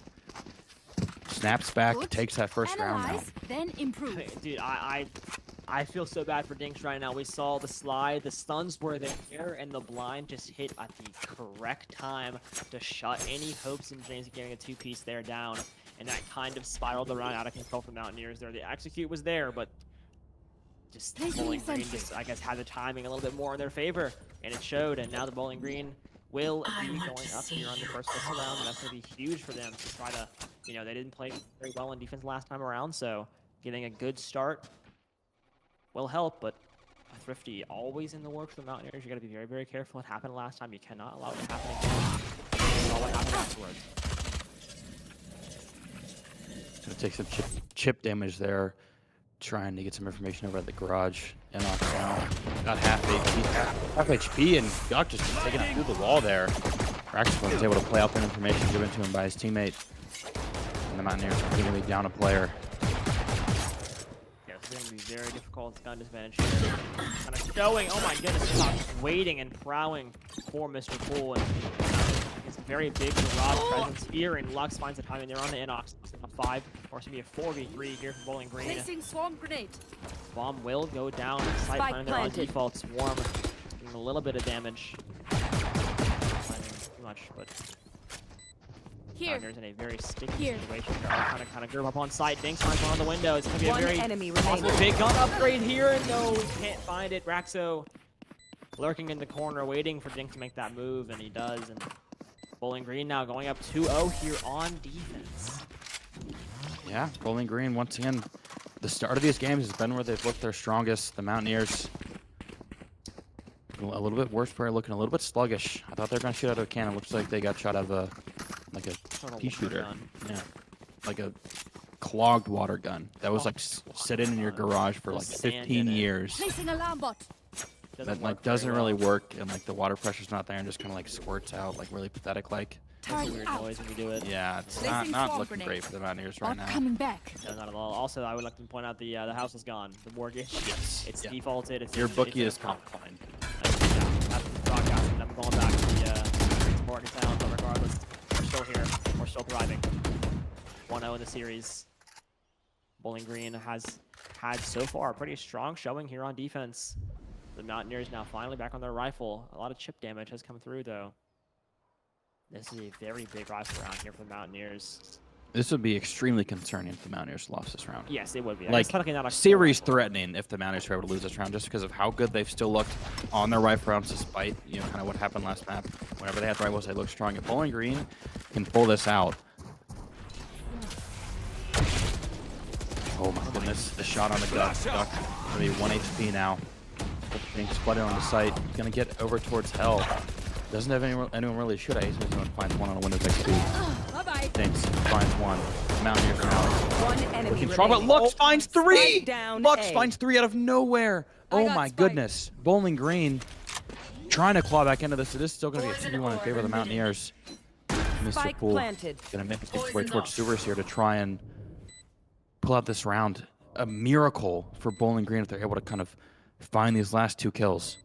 snaps back, takes that first round now. Then improve. Dude, I feel so bad for Dinks right now. We saw the slide, the stuns were there, and the blind just hit at the correct time to shut any hopes and dreams of getting a 2-piece there down, and that kind of spiraled around out of control for Mountaineers there. The execute was there, but just Bowling Green just, I guess, had the timing a little bit more in their favor, and it showed, and now the Bowling Green will be going up here on the first pistol round, and that's going to be huge for them to try to, they didn't play very well in defense last time around, so getting a good start will help, but a Thrifty always in the works for the Mountaineers. You got to be very, very careful. It happened last time. You cannot allow it to happen again. You saw what happened afterwards. Gonna take some chip damage there, trying to get some information over at the garage. And off down. Got half HP, and Guck just taking it through the wall there. Raxman was able to play out that information given to him by his teammate. And the Mountaineers are completely down a player. Yeah, this is going to be very difficult. Gun disadvantage here. Kind of showing, oh my goodness, Inox waiting and prowling for Mr. Pool. And it's a very big garage presence here, and Lux finds the timing. They're on the Inox. It's a 5, or it's going to be a 4v3 here for Bowling Green. Placing swarm grenade. Bomb will go down. Sight planted there on default. Swarm doing a little bit of damage. Not too much, but Here. There's in a very sticky Here. situation. They're all kind of group up on site. Dinks finds one on the window. It's going to be a One very enemy possible remaining. big gun upgrade here. And no, we can't find it. Raxo lurking in the corner, waiting for Dink to make that move, and he does. And Bowling Green now going up 2-0 here on defense. Yeah, Bowling Green, once again, the start of these games has been where they've looked their strongest. The Mountaineers, a little bit worse player, looking a little bit sluggish. I thought they were going to shoot out of a cannon. Looks like they got shot out of a, like a Sort of pea water shooter. gun. Yeah, like a clogged water gun. That was like sitting in your garage for like Sand 15 in it. years. Placing alarm bot. Doesn't That like work very doesn't well. really work, and like the water pressure's not there, and just kind of like squirts out, like really pathetic. Like, It's a Turn weird out. noise when we do it. yeah, it's Placing not swarm looking grenade. great for the Mountaineers right Bot now. coming back. No, not at all. Also, I would like to point out the house is gone. The mortgage. Yes. It's Yeah. defaulted. It's Your it's bookie in is a comp. fine. That's the broadcast, and I'm going back to the supporting sound, but regardless, we're still here. We're still thriving. 1-0 in the series. Bowling Green has had so far a pretty strong showing here on defense. The Mountaineers now finally back on their rifle. A lot of chip damage has come through, though. This is a very big rifle round here for the Mountaineers. This would be extremely concerning if the Mountaineers lost this round. Yes, it would be. Like, It's technically not a series threatening if the Mountaineers were able to lose this round, just because of how good they've still looked on their rifle rounds, despite, you know, kind of what happened last map. Whenever they had the rifles, they looked strong. If Bowling Green can pull this out. Oh my goodness, the shot on the duck. Duck gonna be 1 HP now. Being spotted on the site. He's gonna get over towards Hell. Doesn't have anyone really shoot at. He's gonna find one on a Windows XP. Bye-bye. Thanks. Finds one. Mountaineers are out. One enemy Looking strong, but remaining. Lux finds three! Spike down Lux A. finds three out of nowhere. I Oh got my spike. goodness. Bowling Green trying to claw back into this. It is still going to be a 2v1 in favor of the Mountaineers. Mr. Spike Poole planted. going to make his way towards Sewers here to try and pull out this round. A miracle for Bowling Green if they're able to kind of find these last two kills.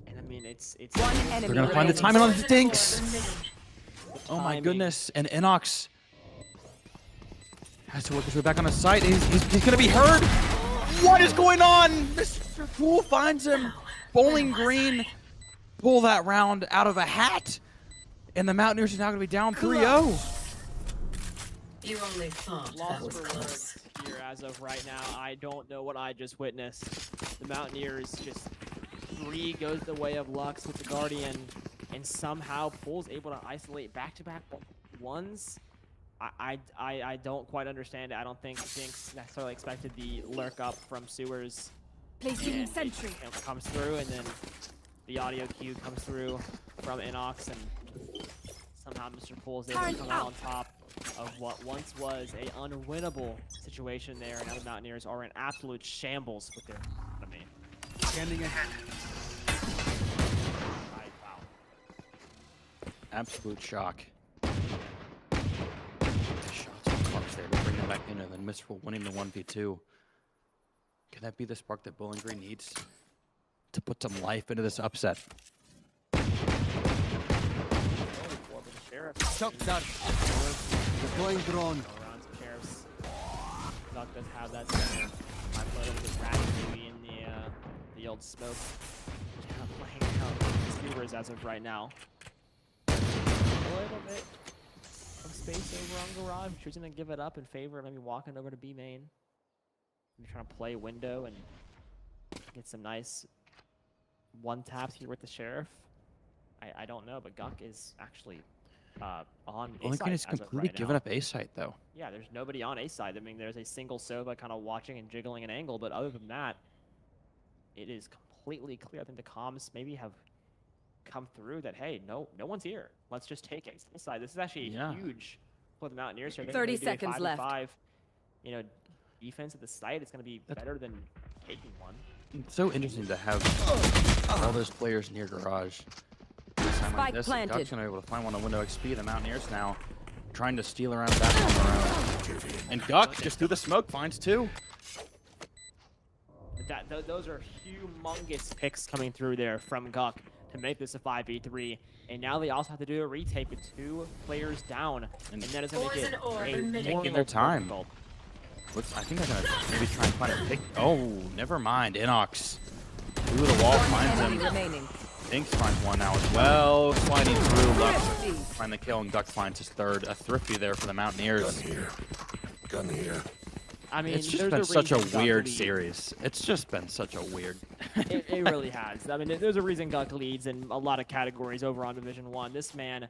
And I mean, it's One enemy They're going to find the remaining. timing on the Dinks. Oh my timing. goodness. And Inox has to work his way back on the site. He's going to be heard. What is going on? Mr. Poole finds him. Bowling Green pull that round out of a hat. And the Mountaineers are now going to be down 3-0. You only thought that Lost was for close. words here as of right now. I don't know what I just witnessed. The Mountaineers just 3 goes the way of Lux with the Guardian, and somehow Poole's able to isolate back-to-back ones. I don't quite understand it. I don't think Jinx necessarily expected the lurk up from Sewers. Placing And sentry. it comes through, and then the audio cue comes through from Inox, and somehow Mr. Poole is able to Turn come out out. on top of what once was a unwinnable situation there, and now the Mountaineers are in absolute shambles with their economy. Scanning ahead. Wow. Absolute shock. Shots from Clark's there to bring them back in, and then Mr. Poole winning the 1v2. Can that be the spark that Bowling Green needs to put some life into this upset? Shock dart. Deploying drone. Around some sheriffs. Luck does have that center. I put him with Ratty maybe in the old smoke. Kind of playing out Sewers as of right now. A little bit of space over on Garage. Choosing to give it up in favor of maybe walking over to B main. Maybe trying to play window and get some nice one taps here with the sheriff. I don't know, but Guk is actually on A Bowling side Green is as of completely right given now. up A site, though. Yeah, there's nobody on A side. I mean, there's a single Sova kind of watching and jiggling an angle, but other than that, it is completely clear. I think the comms maybe have come through that, hey, no one's here. Let's just take A side. This is actually Yeah. huge for the Mountaineers here. They're 30 gonna do a seconds 5-5, you know, defense at the site. It's going to be better than taking one. It's so interesting to have all those players near Garage. This time like Spike this, planted. Guk's going to be able to find one on window XP. The Mountaineers now trying to steal around back on their own. And Guk, just through the smoke, finds two. Those are humongous picks coming through there from Guk to make this a 5v3. And now they also have to do a retake with 2 players down. And that is going to make it Taking their time. difficult. I think they're going to maybe try and find a pick. Oh, never mind. Inox through the wall One finds enemy him. remaining. Dinks finds one now as well. Sliding through, Lux find the kill, and Duck finds his third. A thrifty there for the Mountaineers. Gun here. I mean, It's just there's been such a reason Guk weird leads. series. It's just been such a weird. It really has. I mean, there's a reason Guk leads in a lot of categories over on Division 1. This man,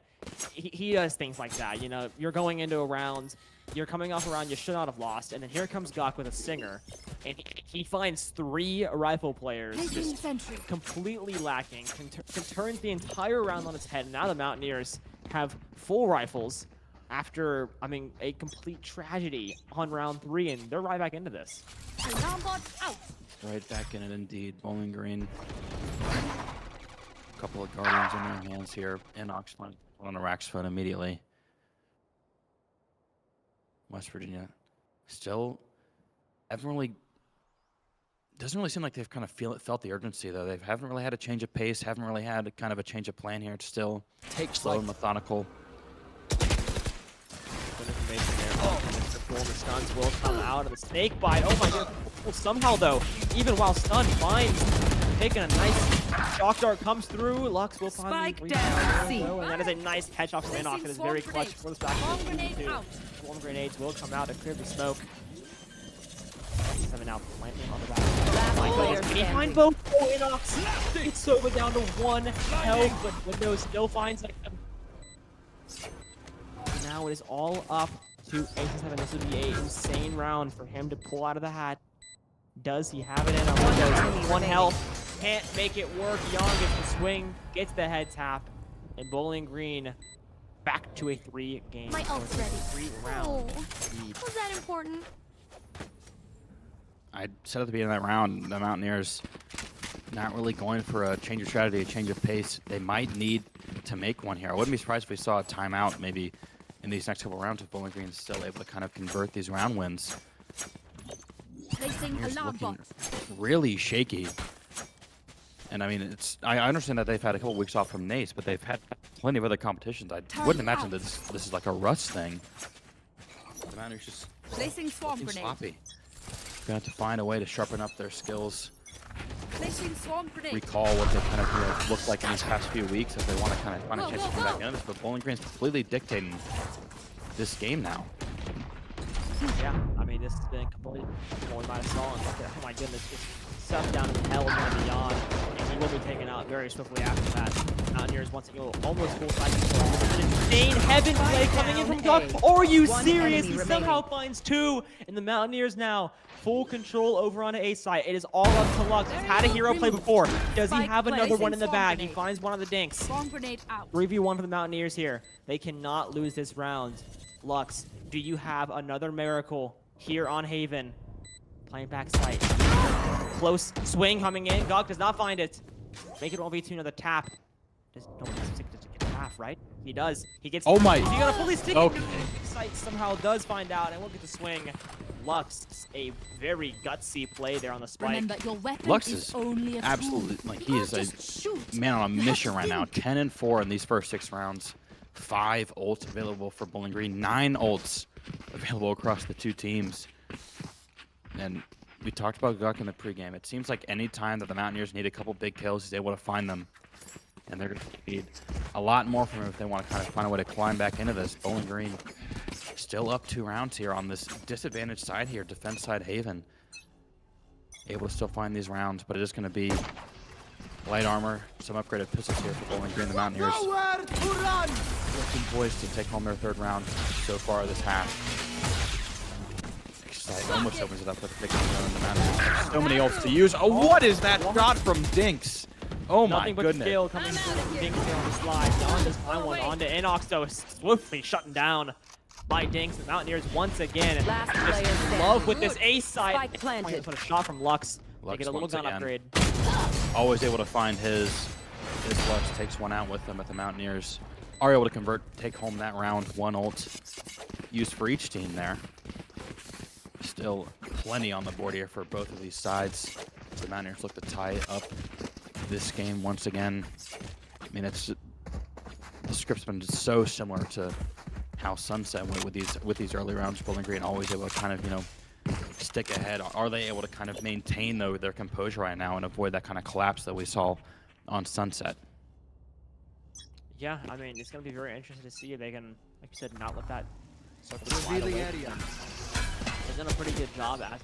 he does things like that. You know, you're going into a round, you're coming off a round you should not have lost, and then here comes Guk with a Stinger, and he finds 3 rifle players Placing just sentry. completely lacking, turns the entire round on its head, and now the Mountaineers have full rifles after, I mean, a complete tragedy on round 3, and they're right back into this. Alarm bot out. Right back in it indeed. Bowling Green. A couple of Guardians in their hands here. And Oxford on a Rax foot immediately. West Virginia still haven't really. Doesn't really seem like they've kind of felt the urgency though. They haven't really had a change of pace. Haven't really had kind of a change of plan here. It's still slow and methodical. Good information there. Oh, Mr. Pool, the stuns will come out of the snake bite. Oh my goodness. Well, somehow though, even while stunned, finds taking a nice shock dart comes through. Lux will finally Spike rebound. down, There we C. go, and that is a nice catch off from Enoch. That is very clutch for this back. Bomb grenade out. Swarm grenades will come out to clear the smoke. 7 out planting on the back. Last My player goodness, can he standing. find both? Oh, Enoch! It's so go down to 1 health, but Windows still finds like them. Now it is all up to 8-7. This would be an insane round for him to pull out of the hat. Does he have it in on Windows? 1 health. Can't make it work. Young gets the swing, gets the head tap, and Bowling Green back to a 3-game. My ult's ready. 3-round Oh, lead. was that important? I said at the beginning of that round, the Mountaineers not really going for a change of strategy, a change of pace. They might need to make one here. I wouldn't be surprised if we saw a timeout maybe in these next couple rounds if Bowling Green is still able to kind of convert these round wins. Placing Here's alarm looking bot. really shaky. And I mean, I understand that they've had a couple weeks off from NACE, but they've had plenty of other competitions. I wouldn't imagine that this is like a rust thing. The Mountaineers just Placing swarm looking grenade. sloppy. Gonna have to find a way to sharpen up their skills, Placing swarm grenade. recall what they kind of looked like in these past few weeks if they want to kind of find a chance to come back into this. But Bowling Green's completely dictating this game now. Yeah, I mean, this has been completely what we might have saw. And look at, oh my goodness, just stuff down in hell and beyond. And he will be taken out very swiftly after that. Mountaineers once again almost full side control. An insane heaven play coming in from Duck. Are you One serious? enemy He somehow remaining. finds 2. And the Mountaineers now full control over on A side. It is all up to Lux. He's had a hero play before. Does he Spike have another placing one in the swarm bag? He grenade. finds one of the dinks. Bomb grenade out. 3v1 for the Mountaineers here. They cannot lose this round. Lux, do you have another miracle here on Haven? Playing backside. Close swing coming in. Gog does not find it. Make it 1v2, another tap. Does no one stick to get half, right? He does. He gets. Oh my- Is he gonna fully stick? Okay. Sight somehow does find out and will get the swing. Lux, a very gutsy play there on the spike. Remember, your weapon Lux is is only a tool. absolutely, like, You he can't is a just shoot. man on a You have mission to right now. think. 10-4 in these first 6 rounds. 5 ults available for Bowling Green. 9 ults available across the 2 teams. And we talked about Guk in the pregame. It seems like any time that the Mountaineers need a couple big kills, he's able to find them. And they're going to need a lot more from him if they want to kind of find a way to climb back into this. Bowling Green still up 2 rounds here on this disadvantaged side here, defense side Haven. Able to still find these rounds, but it is going to be light armor, some upgraded pistols here for Bowling Green. The Mountaineers Nowhere to run! looking poised to take home their 3rd round so far this half. Side almost opens it up with a pick and throw in the Mountaineers have so many ults to use. Oh, what is that shot from Dinks? Oh my Nothing but goodness. skill coming from Dinks here on the slide. Don does find one onto Inox, though, swiftly shutting down by Dinks. The Mountaineers once again. Last Just player standing. love with this ace side. Spike planted. Put a shot from Lux. They Lux get a little once gun again. upgrade. Always able to find his Lux, takes one out with them at the Mountaineers. Are able to convert, take home that round. 1 ult used for each team there. Still plenty on the board here for both of these sides. The Mountaineers look to tie up this game once again. I mean, it's the script's been just so similar to how Sunset went with these early rounds. Bowling Green always able to kind of, stick ahead. Are they able to kind of maintain their composure right now and avoid that kind of collapse that we saw on Sunset? Yeah, I mean, it's going to be very interesting to see if they can, like you said, not let that circle slide away. They've done a pretty good job at,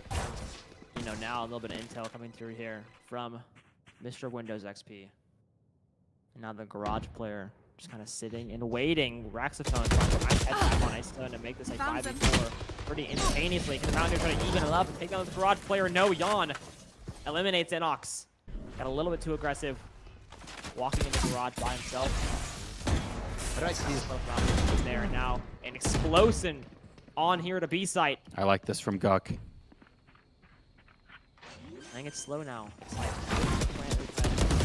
you know, now a little bit of intel coming through here from Mr. Windows XP. And now the garage player just kind of sitting and waiting. Raxophone trying to find headshot on Ice to make this a Found 5v4 pretty instantaneously. Because the Mountaineers trying to even it up and take down the garage player. No, Jan eliminates Inox. Got a little bit too aggressive, walking in the garage by himself. Right, he's there now. An explosion on here at a B site. I like this from Guck. I think it's slow now. It's like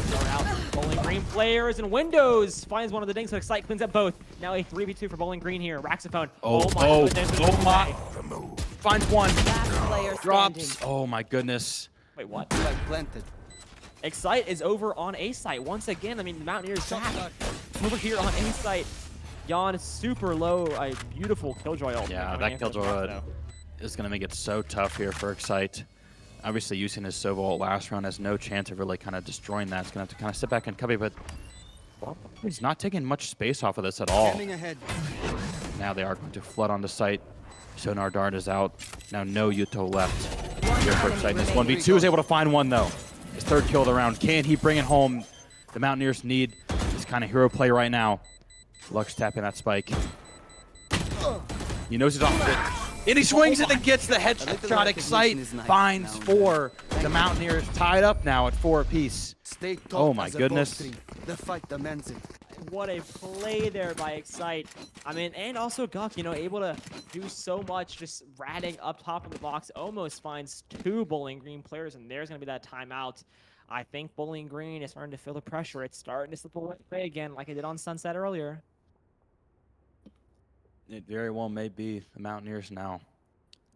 thrown out. Bowling Green players and Windows finds one of the dings. So Excite cleans up both. Now a 3v2 for Bowling Green here. Raxophone. Oh my. Finds one. Last player Drops. standing. Oh my goodness. Wait, what? Planted. Excite is over on A site once again. I mean, the Mountaineers back over here on A site. Jan is super low. A beautiful Killjoy ult. Yeah, coming that in for the Killjoy Bucks, is going to make it so tough here for Excite. Obviously, using his Sova ult last round has no chance of really kind of destroying that. It's going to have to kind of sit back and cover, but he's not taking much space off of this at all. Ahead. Now they are going to flood onto site. Sonar Dart is out. Now no Yuto left here for Excite. This 1v2 is able to find one, though. His third kill of the round. Can he bring it home? The Mountaineers need this kind of hero play right now. Lux tapping that spike. He knows he's off it. And he swings it and gets the headshot. Excite finds four. The Mountaineers tied up now at 4 apiece. Oh my goodness. The fight demands it. What a play there by Excite. I mean, and also Guck, you know, able to do so much, just ratting up top of the box. Almost finds 2 Bowling Green players, and there's going to be that timeout. I think Bowling Green is starting to feel the pressure. It's starting to slip away again, like it did on Sunset earlier. It very well may be the Mountaineers now.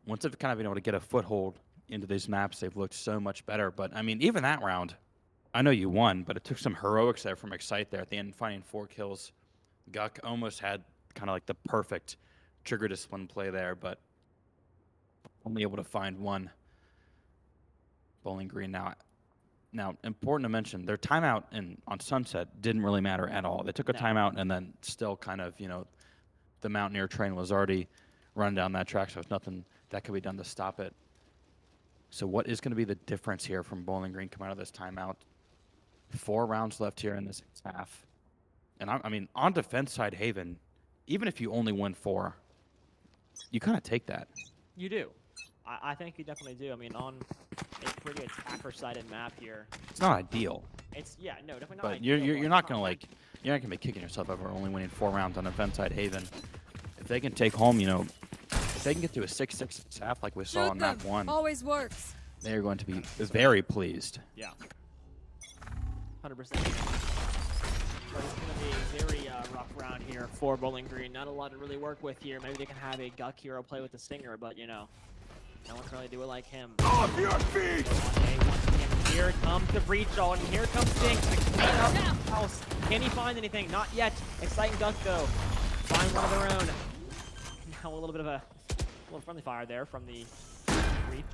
Once they've kind of been able to get a foothold into these maps, they've looked so much better. But, I mean, even that round, I know you won, but it took some heroics there from Excite there at the end, finding 4 kills. Guck almost had kind of like the perfect trigger discipline play there, but only able to find 1. Bowling Green now. Now, important to mention, their timeout on Sunset didn't really matter at all. They took a timeout and then still kind of, you know, the Mountaineer train was already running down that track, so there's nothing that could be done to stop it. So what is going to be the difference here from Bowling Green coming out of this timeout? 4 rounds left here in this half. And I mean, on defense side, Haven, even if you only win 4, you kind of take that. You do. I think you definitely do. I mean, on a pretty attacker-sided map here. It's not ideal. It's, yeah, no, definitely not But ideal, you're not going to like, you're not going to be kicking yourself over only winning 4 rounds on defense side Haven. If they can take home, you know, if they can get to a 6-6 half like we saw on map 1, Always works. they're going to be very pleased. Yeah. 100%. But it's going to be a very rough round here for Bowling Green. Not a lot to really work with here. Maybe they can have a Guck hero play with the Stinger, but, you know, no one can really do it like him. Off your feet! Here comes the breach on, and here comes Dink to clean up the house. Can he find anything? Not yet. Exciting Guck, though. Find one of their own. Now a little bit of a little friendly fire there from the Reap.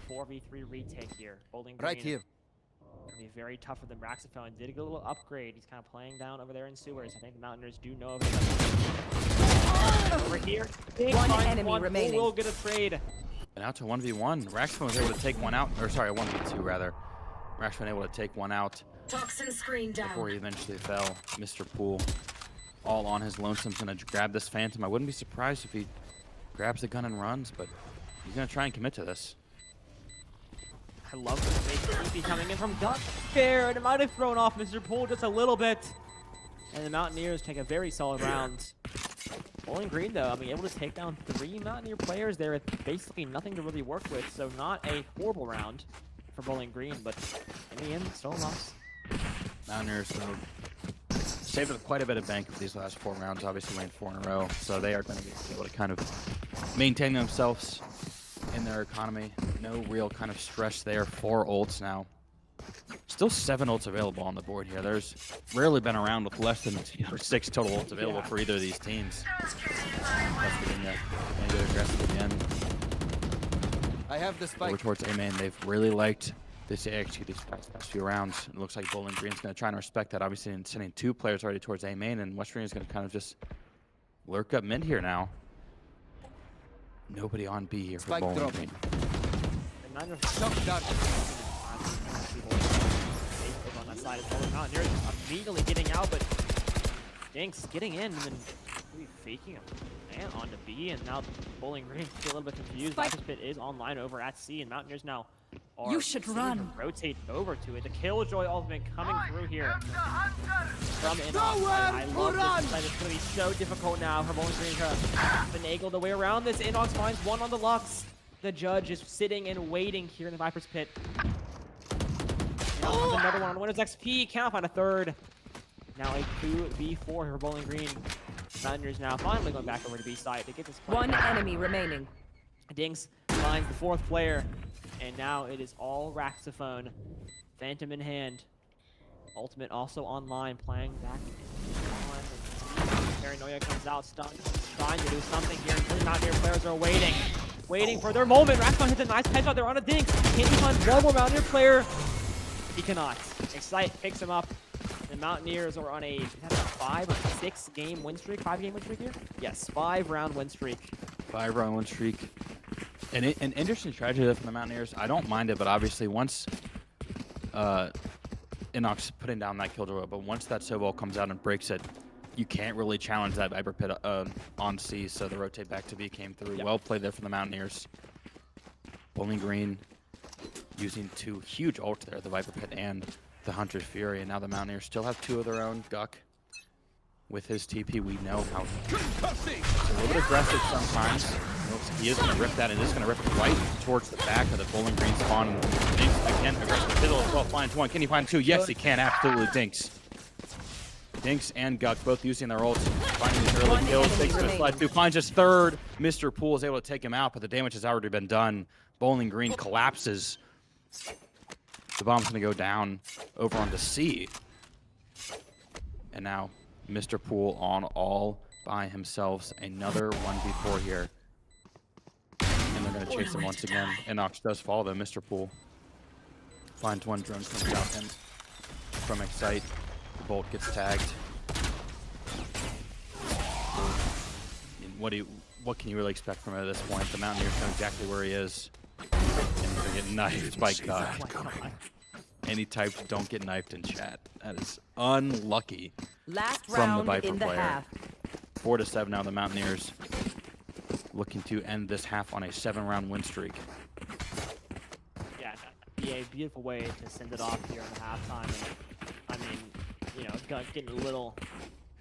4v3 retake here. Bowling Green. Right here. Gonna be very tough for the Raxophone. Did get a little upgrade. He's kind of playing down over there in sewers. I think the Mountaineers do know of it. Over here. One enemy remaining. We'll get a trade. And out to 1v1. Raxophone was able to take one out, or sorry, 1v2 rather. Raxophone able to take one out Toxin screen down. before he eventually fell. Mr. Poole, all on his lonesome's gonna grab this Phantom. I wouldn't be surprised if he grabs the gun and runs, but he's gonna try and commit to this. I love the big coming in from Guck there, and it might have thrown off Mr. Poole just a little bit. And the Mountaineers take a very solid round. Bowling Green, though, I mean, able to take down 3 Mountaineer players there with basically nothing to really work with, so not a horrible round for Bowling Green, but in the end, still a loss. Mountaineers, though, saved up quite a bit of bank for these last 4 rounds, obviously winning 4 in a row, so they are going to be able to kind of maintain themselves in their economy. No real kind of stress there. 4 ults now. Still 7 ults available on the board here. There's rarely been around with less than 6 total ults available for either of these teams. That's Virginia. Gonna go aggressive again. I have the spike. Over towards A-Main. They've really liked This actually these past few rounds, it looks like Bowling Green's going to try and respect that, obviously, and sending 2 players already towards A main, and West Virginia is going to kind of just lurk up mid here now. Nobody on B here for Spike Bowling dropping. Green. And none of Shock dart. on that side as well. Mountaineers immediately getting out, but Dinks getting in and then maybe faking a man onto B, and now Bowling Green feel a little bit confused. Spike. Viper's Pit is online over at C, and Mountaineers now are You should continuing to run. rotate over to it. The Killjoy ultimate coming through here from in Nowhere I to love run. this play. It's going to be so difficult now for Bowling Green to finagle the way around this. Inox finds one on the Lux. The judge is sitting and waiting here in the Viper's Pit. Now another one on Windows XP. Can't find a third. Now a 2v4 for Bowling Green. Mountaineers now finally going back over to B side to get this play. One enemy remaining. Dinks finds the 4th player. And now it is all Raxophone. Phantom in hand. Ultimate also online, playing back in Paranoia comes out, stunned, trying to do something here. And the Mountaineer players are waiting for their moment. Raxophone hits a nice headshot there on a Dinks. Can he find one more Mountaineer player? He cannot. Excite picks him up. The Mountaineers are on a 5 or 6 game win streak. 5 game win streak here? Yes, 5 round win streak. 5 round win streak. And an interesting strategy there from the Mountaineers. I don't mind it, but obviously once Inox putting down that Killjoy, but once that Sobol comes out and breaks it, you can't really challenge that Viper Pit on C, so the rotate back to B came through. Yep. Well played there from the Mountaineers. Bowling Green using 2 huge ults there, the Viper Pit and the Hunter's Fury, and now the Mountaineers still have 2 of their own. Guck, with his TP, we know how it's a little bit aggressive sometimes. He is going to rip that, and is going to rip it right towards the back of the Bowling Green spawn. And Dinks again, aggressive middle as well, finds 1. Can he find 2? Yes, he can, absolutely. Dinks. Dinks and Guck both using their ults, finding these early One kills. enemy Takes the remaining. slide 2, finds his 3rd. Mr. Poole is able to take him out, but the damage has already been done. Bowling Green collapses. The bomb's going to go down over onto C. And now Mr. Poole on all by himself. Another 1v4 here. And they're going to chase him once again. Inox does follow them. Mr. Poole finds 1 drone, comes out him from Excite. The Bolt gets tagged. And what can you really expect from him at this point? The Mountaineers know exactly where he is. And he's going to get knifed by Guck. Any types don't get knifed in chat. That is unlucky. Last From the round Viper in the player. half. 4-7 now, the Mountaineers looking to end this half on a 7-round win streak. Yeah, that'd be a beautiful way to send it off here in the halftime. And, I mean, you know, Guck getting a little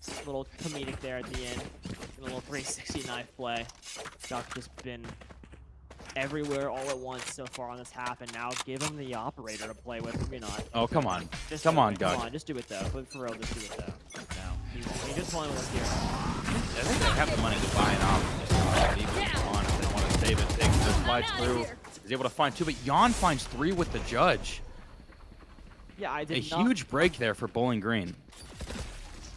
comedic there at the end. A little 360 knife play. Guck just been everywhere all at once so far on this half, and now give him the operator to play with. Maybe not. Oh, come on. Just Come do on, it. Guck. Come on, just do it though. For real, just do it though. No, he's just playing with us here. I think they have the money to buy it off. Just leave it on if they want to save it. Takes the slides through. He's able to find 2, but Jan finds 3 with the judge. Yeah, I A did not. huge break there for Bowling Green.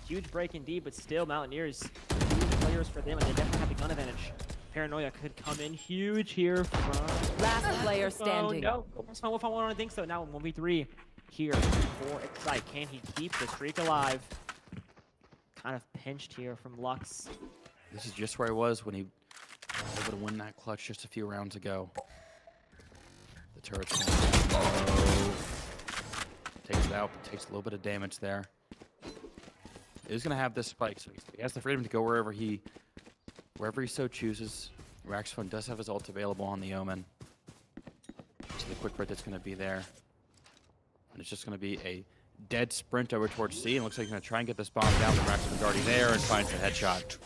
Huge break indeed, but still Mountaineers, huge players for them, and they definitely have the gun advantage. Paranoia could come in huge here from Last player standing. Oh, no, that's fine. We'll find one on the thing. So now 1v3 here for Excite. Can he keep the streak alive? Kind of pinched here from Lux. This is just where he was when he was able to win that clutch just a few rounds ago. The turret's going low. Takes it out, but takes a little bit of damage there. He's going to have this spike, so he has the freedom to go wherever he so chooses. Raxophone does have his ult available on the Omen. So the quick break that's going to be there. And it's just going to be a dead sprint over towards C, and looks like he's going to try and get this bomb down, but Raxophone's already there and finds a headshot.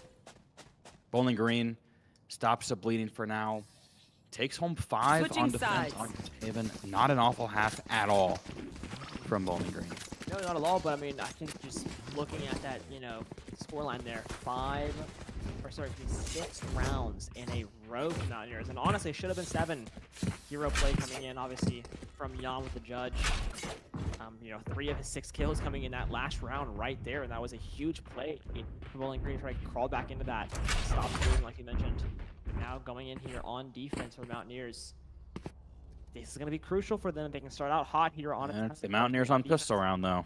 Bowling Green stops the bleeding for now. Takes home 5 Switching on defense sides. on Haven. Not an awful half at all from Bowling Green. No, not at all, but I mean, I think just looking at that, you know, scoreline there, 6 rounds in a row from Mountaineers, and honestly, should have been 7. Hero play coming in, obviously, from Jan with the judge. You know, 3 of his 6 kills coming in that last round right there, and that was a huge play. I mean, Bowling Green tried to crawl back into that, stop moving like you mentioned. Now going in here on defense for Mountaineers. this is going to be crucial for them. They can start out hot here on And it. it's the Mountaineers on pistol round, though.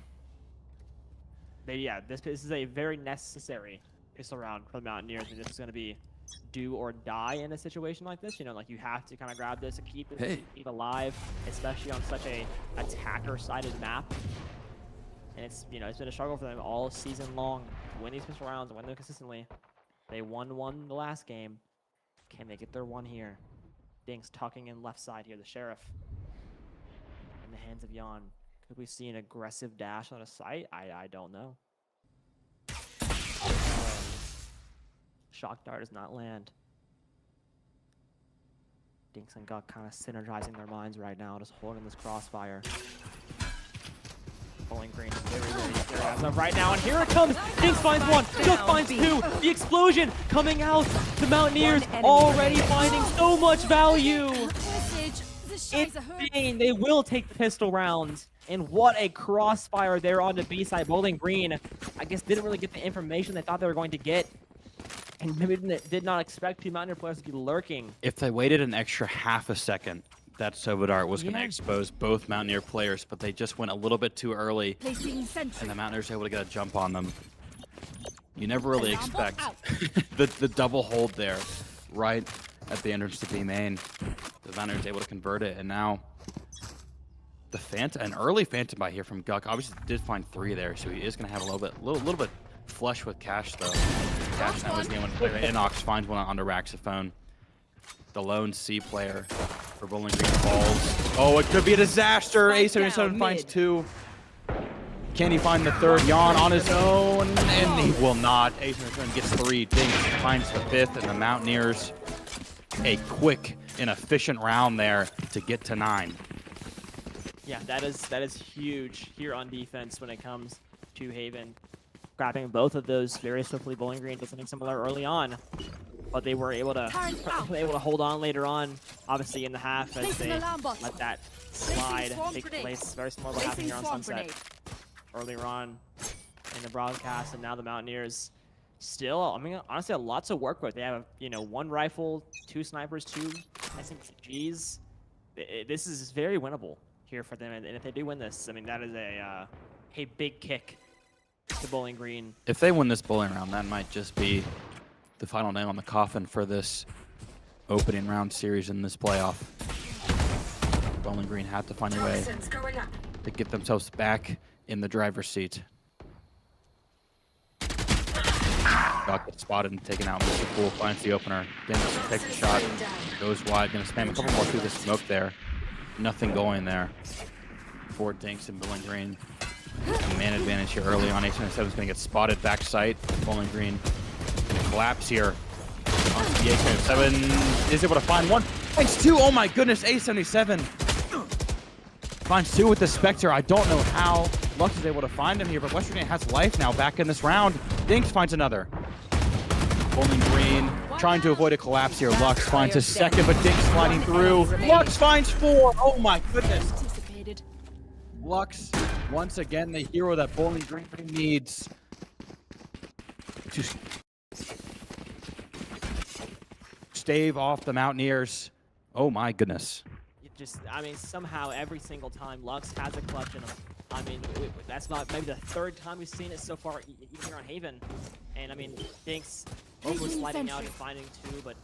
Yeah, this is a very necessary pistol round for the Mountaineers, and this is going to be do or die in a situation like this. You know, like you have to kind of grab this and keep it keep alive, especially on such a attacker-sided map. And it's, you know, it's been a struggle for them all season long to win these pistol rounds and win them consistently. They won one the last game. Can they get their one here? Dinks tucking in left side here. The Sheriff in the hands of Jan. Could we see an aggressive dash on a site? I don't know. Shock dart does not land. Dinks and Guk kind of synergizing their minds right now, just holding this crossfire. Bowling Green is very as of right now, and here it comes! Dinks finds one, Guk finds two! The explosion coming out! The Mountaineers already finding so much value! It's insane! They will take the pistol rounds. And what a crossfire there on the B-side. Bowling Green, I guess, didn't really get the information they thought they were going to get. And maybe did not expect two Mountaineer players to be lurking. If they waited an extra half a second, that Sovidart was going to expose both Mountaineer players, but they just went a little bit too early, and the Mountaineers were able to get a jump on them. You never really expect the double hold there, right at the entrance to B main. The Mountaineers able to convert it, and now the Phantom, an early Phantom buy here from Guk. Obviously did find 3 there, so he is going to have a little bit flush with cash though. Cash now is the one player. Inox finds one on the Raxophone. The lone C player for Bowling Green falls. Oh, it could be a disaster. A77 finds 2. Can he find the 3rd? Jan on his own, and he will not. A77 gets 3. Dinks finds the 5th, and the Mountaineers a quick and efficient round there to get to 9. Yeah, that is huge here on defense when it comes to Haven. Grabbing both of those very swiftly. Bowling Green did something similar early on, but they were able to hold on later on, obviously in the half, as they let that slide take place. Very similar to what happened here on Sunset earlier on in the broadcast, and now the Mountaineers still, I mean, honestly, lots of work with. They have, you know, 1 rifle, 2 snipers, 2 SMGs. This is very winnable here for them, and if they do win this, I mean, that is a big kick to Bowling Green. If they win this bowling round, that might just be the final nail on the coffin for this opening round series in this playoff. Bowling Green have to find a way to get themselves back in the driver's seat. Got gets spotted and taken out. Mr. Pool finds the opener. Dinks takes a shot, goes wide. Gonna spam a couple more through the smoke there. Nothing going there for Dinks and Bowling Green. A man advantage here early on. A77 is going to get spotted backside. Bowling Green going to collapse here. The A77 is able to find 1. Finds 2. Oh my goodness, A77 finds 2 with the Spectre. I don't know how Lux is able to find him here, but West Virginia has life now back in this round. Dinks finds another. Bowling Green trying to avoid a collapse here. Lux finds his 2nd, but Dinks sliding through. Lux finds 4. Oh my goodness. Lux, once again, the hero that Bowling Green needs to stave off the Mountaineers. Oh my goodness. I mean, somehow every single time Lux has a clutch in him. I mean, that's not maybe the 3rd time we've seen it so far, even here on Haven. And I mean, Dinks over sliding out and finding 2, but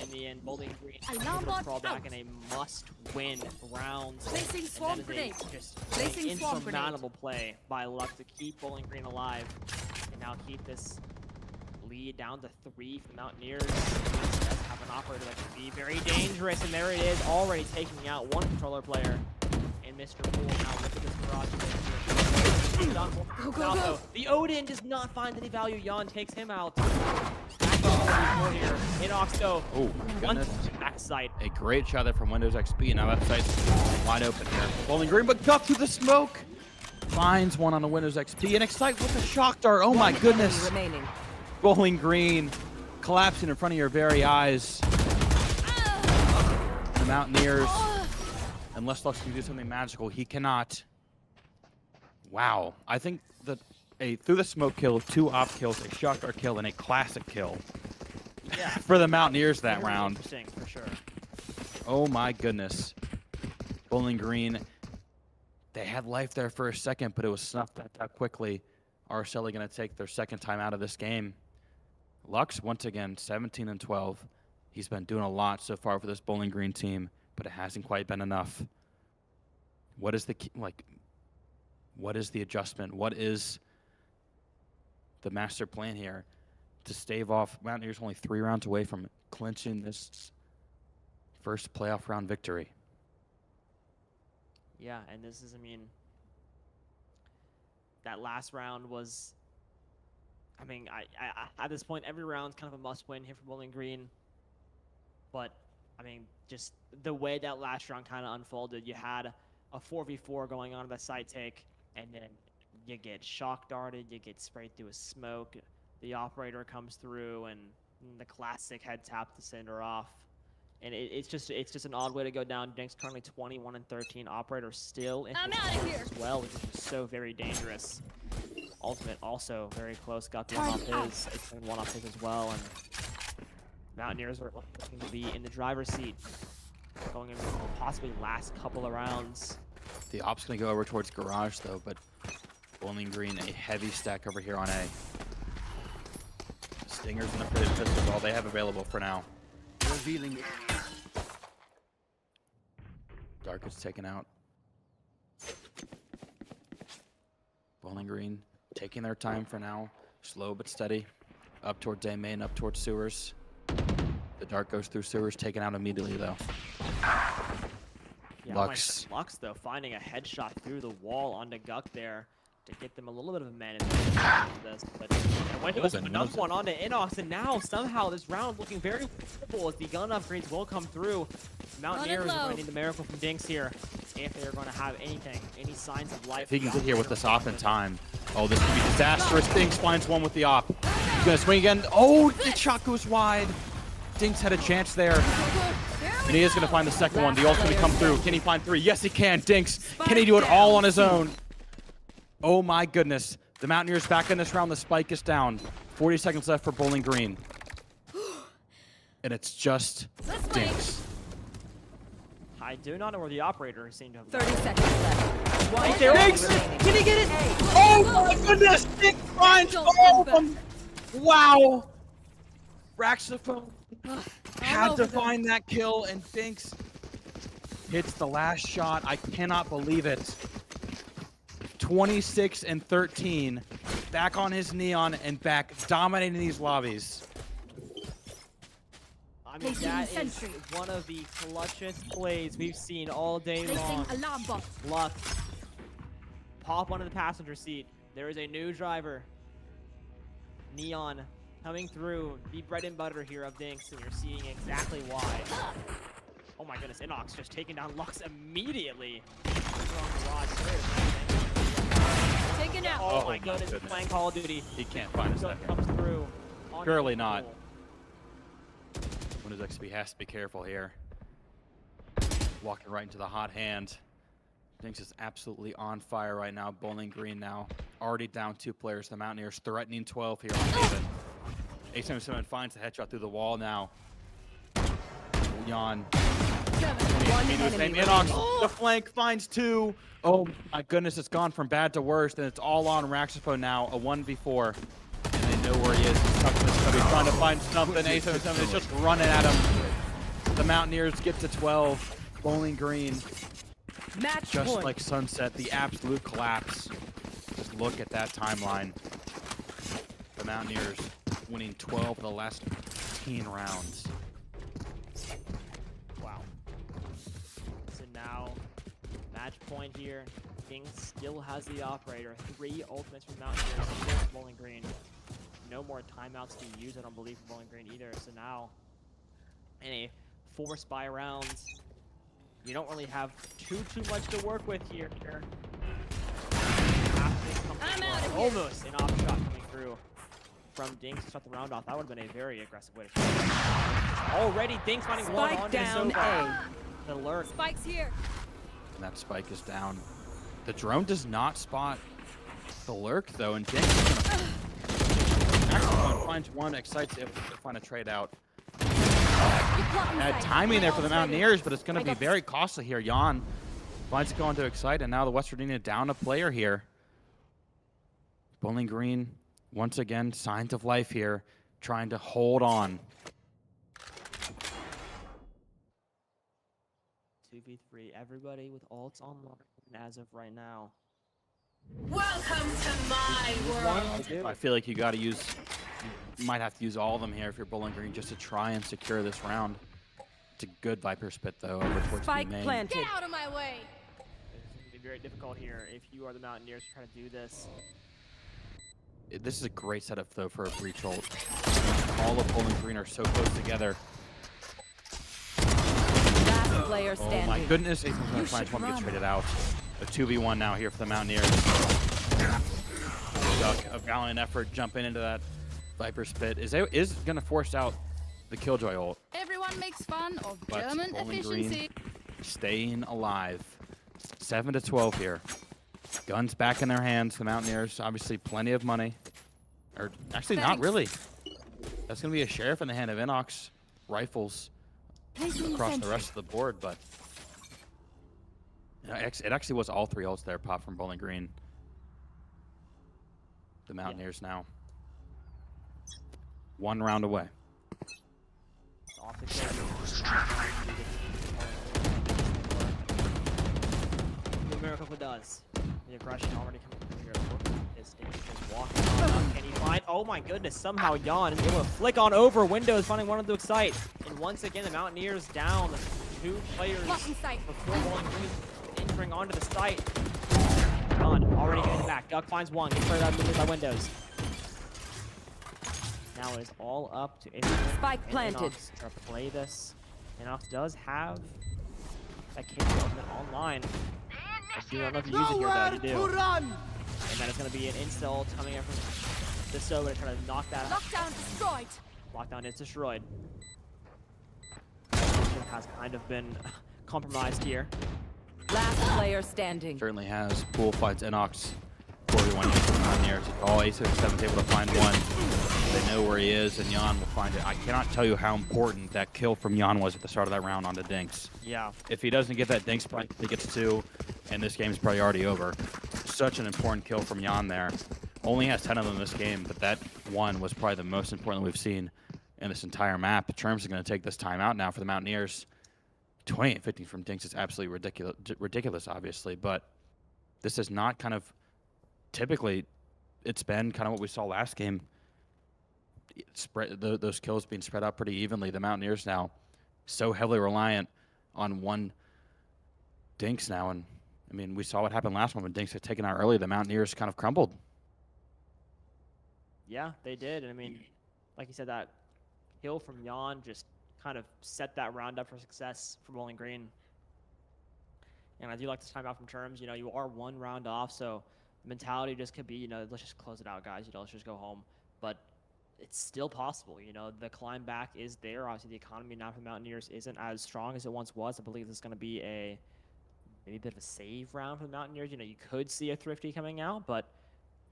in the end, Bowling Green is able to crawl back in a must-win round. And that is just an insurmountable play by Lux to keep Bowling Green alive and now keep this lead down to 3 for the Mountaineers. Does have an operator that can be very dangerous, and there it is, already taking out 1 controller player. And Mr. Pool now look at this barrage here. The Odin does not find any value. Jan takes him out. In Oxto. Oh, goodness. Back sight. A great shot there from Windows XP. Now that site's wide open here. Bowling Green, but Guk through the smoke. Finds 1 on the Windows XP. And Excite with a shock dart. Oh my goodness. Bowling Green collapsing in front of your very eyes. The Mountaineers, unless Lux can do something magical, he cannot. Wow. I think that a through the smoke kill, 2 op kills, a shock dart kill, and a classic kill. Yeah. For the Mountaineers that round. Interesting, for sure. Oh my goodness. Bowling Green, they had life there for a second, but it was snuffed out quickly. Arcelli going to take their second time out of this game. Lux, once again, 17 and 12. He's been doing a lot so far for this Bowling Green team, but it hasn't quite been enough. What is the key, what is the adjustment? What is the master plan here to stave off? Mountaineers only 3 rounds away from clinching this first playoff round victory. Yeah, and this is, I mean, that last round was, I mean, I at this point, every round's kind of a must-win here for Bowling Green. But, I mean, just the way that last round kind of unfolded, you had a 4v4 going on in the side take, and then you get shock darted, you get sprayed through a smoke, the operator comes through, and the classic head tap to send her off. And it's just an odd way to go down. Dink's currently 21 and 13. Operator still in I'm his outta corner here. as well, which is so very dangerous. Ultimate also very close. Got one off his. It's one off his as well. And Mountaineers are looking to be in the driver's seat, going in possibly last couple of rounds. The op's going to go over towards Garage, though, but Bowling Green, a heavy stack over here on A. Stingers and the Pitted Pistols, all they have available for now. Revealing. Dark is taken out. Bowling Green taking their time for now. Slow but steady. Up towards A main, up towards sewers. The Dark goes through sewers, taken out immediately, though. Yeah, Lux. Lux, though, finding a headshot through the wall onto Guck there to get them a little bit of a man advantage this. But went to another one onto Inox, and now somehow this round looking very winnable as the gun upgrades will come through. Mountaineers are going to need the miracle from Dinks here if they're going to have anything, any signs of life. If he can get here with this op in time. Oh, this could be disastrous. Dinks finds one with the op. He's going to swing again. Oh, the shot goes wide. Dinks had a chance there. And he is going to find the second one. The ult's going to come through. Can he find 3? Yes, he can. Dinks. Can he do it all on his own? Oh, my goodness. The Mountaineers back in this round. The spike is down. 40 seconds left for Bowling Green. And it's just Dinks. I do not know where the operator seemed to have 30 seconds left. One there. enemy Dinks! remaining. Can he get it? Oh, my goodness. Dinks finds all of them. Wow. Raxophone had to find that kill, and Dinks hits the last shot. I cannot believe it. 26 and 13, back on his neon and back dominating these lobbies. I mean, that is one of the clutchest plays we've seen all day long. Placing alarm bot. Lux, pop onto the passenger seat. There is a new driver. Neon coming through, the bread and butter here of Dinks, and you're seeing exactly why. Oh my goodness, Inox just taking down Lux immediately. Taken out. Oh my goodness, playing Call of Duty. He can't find a second. Comes through. Surely not. Windows XP has to be careful here. Walking right into the hot hand. Dinks is absolutely on fire right now. Bowling Green now already down 2 players. The Mountaineers threatening 12 here on David. 877 finds the headshot through the wall now. Jan. Inox, the flank finds 2. Oh my goodness, it's gone from bad to worse, and it's all on Raxophone now, a 1v4. And they know where he is. He's trying to find something. 877 is just running at him. The Mountaineers get to 12. Bowling Green, Match just point. like Sunset, the absolute collapse. Just look at that timeline. The Mountaineers winning 12 of the last 15 rounds. Wow. So now, match point here. Dinks still has the operator. 3 ultimates from Mountaineers against Bowling Green. No more timeouts to be used, I don't believe, for Bowling Green either. So now, in a 4 spy rounds, you don't really have too much to work with here. I'm out of here. Almost an off shot coming through from Dinks to shut the round off. That would have been a very aggressive way to shoot. Already Dinks finding one Spike on down A. The lurk. Spike's here. And that spike is down. The drone does not spot the lurk, though, and Dinks is going to actually finds one, excites it to find a trade out. Bad timing there for the Mountaineers, but it's going to be very costly here. Jan Finds it going to Excite, and now the West Virginia down a player here. Bowling Green, once again, signs of life here, trying to hold on. 2v3, everybody with ults online as of right now. Welcome to my world. I feel like you got to use, you might have to use all of them here if you're Bowling Green just to try and secure this round. It's a good Viper spit though over towards the Spike main. planted. Get out of my way. It's going to be very difficult here if you are the Mountaineers trying to do this. This is a great setup though for a breach ult. All of Bowling Green are so close together. Last player Oh standing. my goodness, Ace going to find one to get traded out. A 2v1 now here for the Mountaineers. Duck, a valiant effort jumping into that Viper spit is going to force out the Killjoy ult. Everyone makes fun of But German Bowling efficiency. Green staying alive. 7-12 here. Guns back in their hands. The Mountaineers, obviously plenty of money. Or actually not Thanks. really. That's going to be a sheriff in the hand of Inox. Rifles across the rest of the board, but you know, it actually was all three ults there popped from Bowling Green. The Mountaineers now 1 round away. Off the kill. Miracle does. The aggression already coming through here. Look at this thing just walking on up. Can he find? Oh my goodness! Somehow Jan is able to flick on over windows, finding one to Excite. And once again, the Mountaineers down 2 players Blocking sight. before Bowling Green entering onto the site. Jan already getting back. Duck finds one. Gets cleared out immediately by windows. Now it is all up to Adrian Spike and planted. Inox to play this. Inox does have that capability online. I do not know if you use it here, though. You do. run! And then it's going to be an install coming in from the Soba to try to knock that out. Lockdown destroyed. Lockdown is destroyed. Position has kind of been compromised here. Last player standing. Certainly has. Pool fights Inox. 41 years from the Mountaineers. All Ace of 7's able to find one. They know where he is, and Jan will find it. I cannot tell you how important that kill from Jan was at the start of that round on the Dinks. Yeah. If he doesn't get that Dinks, he gets 2, and this game's probably already over. Such an important kill from Jan there. Only has 10 of them in this game, but that one was probably the most important we've seen in this entire map. Terms is going to take this time out now for the Mountaineers. 28-50 from Dinks is absolutely ridiculous, obviously, but this is not kind of typically. It's been kind of what we saw last game. Those kills being spread out pretty evenly. The Mountaineers now so heavily reliant on one Dinks now, and I mean we saw what happened last one when Dinks had taken out early. The Mountaineers kind of crumbled. Yeah, they did. And I mean, like you said, that kill from Jan just kind of set that round up for success for Bowling Green. And I do like this timeout from Terms. You know, you are 1 round off, so the mentality just could be, you know, let's just close it out, guys. You know, let's just go home. But it's still possible. You know, the climb back is there. Obviously, the economy now for the Mountaineers isn't as strong as it once was. I believe this is going to be maybe a bit of a save round for the Mountaineers. You know, you could see a Thrifty coming out, but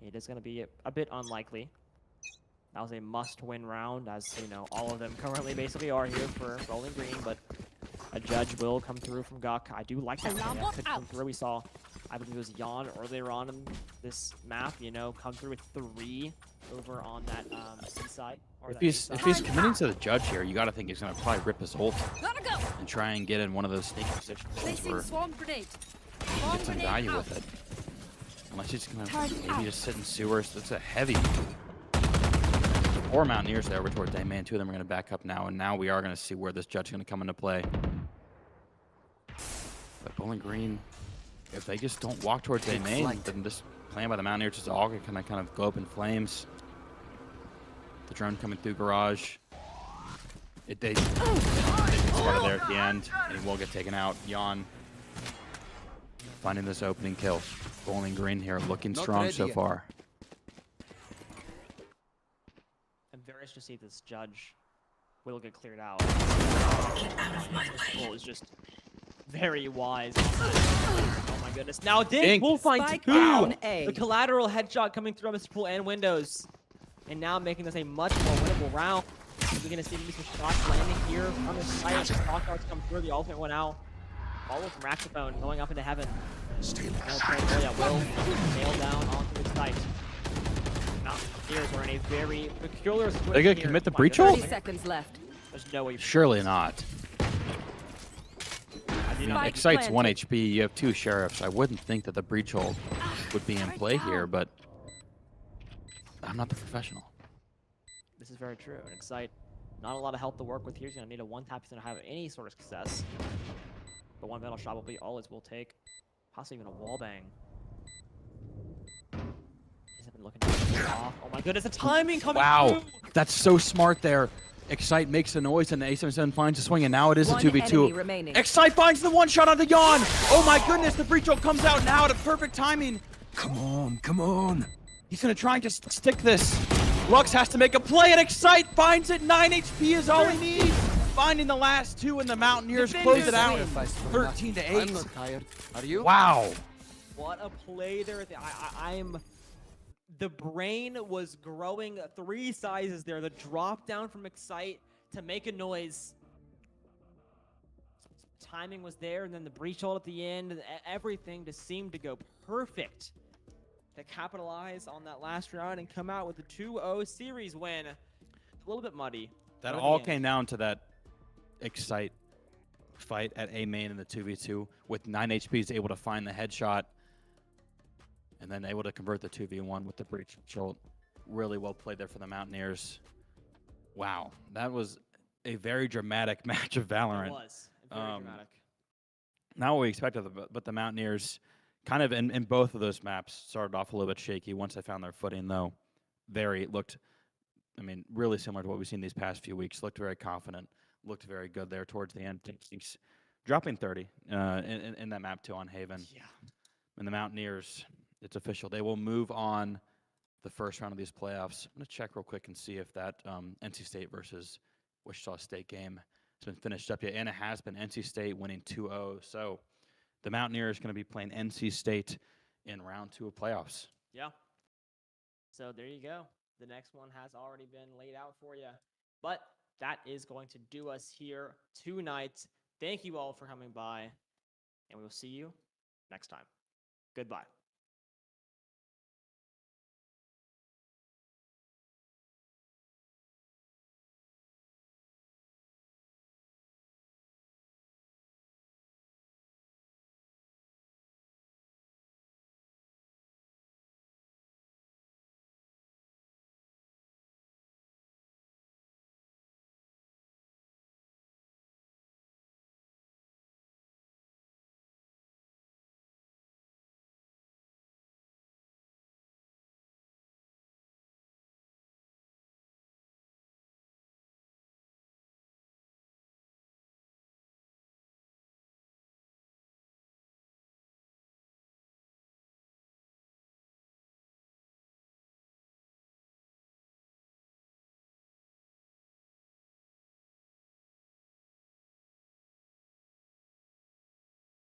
it is going to be a bit unlikely. That was a must-win round, as, you know, all of them currently basically are here for Bowling Green, but a judge will come through from Guk. I do like that play that could come through. We saw, I believe it was Jan earlier on in this map, you know, come through with 3 over on that seaside. If he's committing to the judge here, you got to think he's going to probably rip his ult Gotta go. and try and get in one of those sneaky positions Placing where swarm grenade. you Swarm get some grenade value out. with it. Unless he's going to Target maybe out. just sit in sewers. That's a heavy. 4 Mountaineers there over towards A man. 2 of them are going to back up now, and now we are going to see where this judge is going to come into play. But Bowling Green, if they just don't walk towards A main, then this plan by the Mountaineers is all going to kind of go up in flames. The drone coming through garage. They started there at the end, and he will get taken out. Jan finding this opening kill. Bowling Green here looking Not strong ready so yet. far. I'm very interested to see if this judge will get cleared out. Get out of my way. Cole is just very wise on that. Oh my goodness. Now Dink will find Spike 2! down A. The collateral headshot coming through on Mr. Pool and Windows. And now making this a much more winnable round. We're going to see maybe some shots landing here on the site. The stock darts come through. The ultimate went out. Follow from Raxophone going up into heaven. No paranoia will nail down onto his sight. Mountaineers are in a very peculiar situation. They gonna here. commit the Come on, breach there's ult? 30 seconds left. There's no way. You Surely not. I do not Spike Excite's 1 planted. HP. You have 2 sheriffs. I wouldn't think that the breach hold would be in play here, but I'm not the professional. This is very true. And Excite, not a lot of health to work with here. He's going to need a one-tap. He's going to have any sort of success. But one Vandal shot will be all it will take. Possibly even a wall bang. He's been looking off. Oh my goodness, the timing coming Wow, through! that's so smart there. Excite makes the noise, and the A77 finds a swing, and now it is a One enemy 2v2. remaining. Excite finds the one shot on the Yawn. Oh my goodness, the breach ult comes out now at perfect timing. Come on, come on. He's gonna try and just stick this. Lux has to make a play, and Excite finds it. 9 HP is all he needs. Finding the last 2, and the Mountaineers close it out. Sacrifice for 13 to nothing. 8. I'm not tired. Are you? Wow. What a play there. I'm... The brain was growing 3 sizes there. The drop down from Excite to make a noise. Timing was there, and then the breach hold at the end. And everything just seemed to go perfect to capitalize on that last round and come out with a 2-0 series win. A little bit muddy. That but in all the end- came down to that Excite fight at A main in the 2v2 with 9 HPs able to find the headshot and then able to convert the 2v1 with the breach ult. Really well played there for the Mountaineers. Wow, that was a very dramatic match of Valorant. It was very dramatic. Not what we expected, but the Mountaineers kind of in both of those maps started off a little bit shaky. Once they found their footing, though, really similar to what we've seen these past few weeks. Looked very confident, looked very good there towards the end. He's dropping 30 in that map, too, on Haven. Yeah. And the Mountaineers, it's official. They will move on the first round of these playoffs. I'm going to check real quick and see if that NC State versus Wichita State game has been finished up yet. And it has been. NC State winning 2-0. So the Mountaineers going to be playing NC State in round 2 of playoffs. Yeah. So there you go. The next one has already been laid out for you. But that is going to do us here tonight. Thank you all for coming by, and we will see you next time. Goodbye.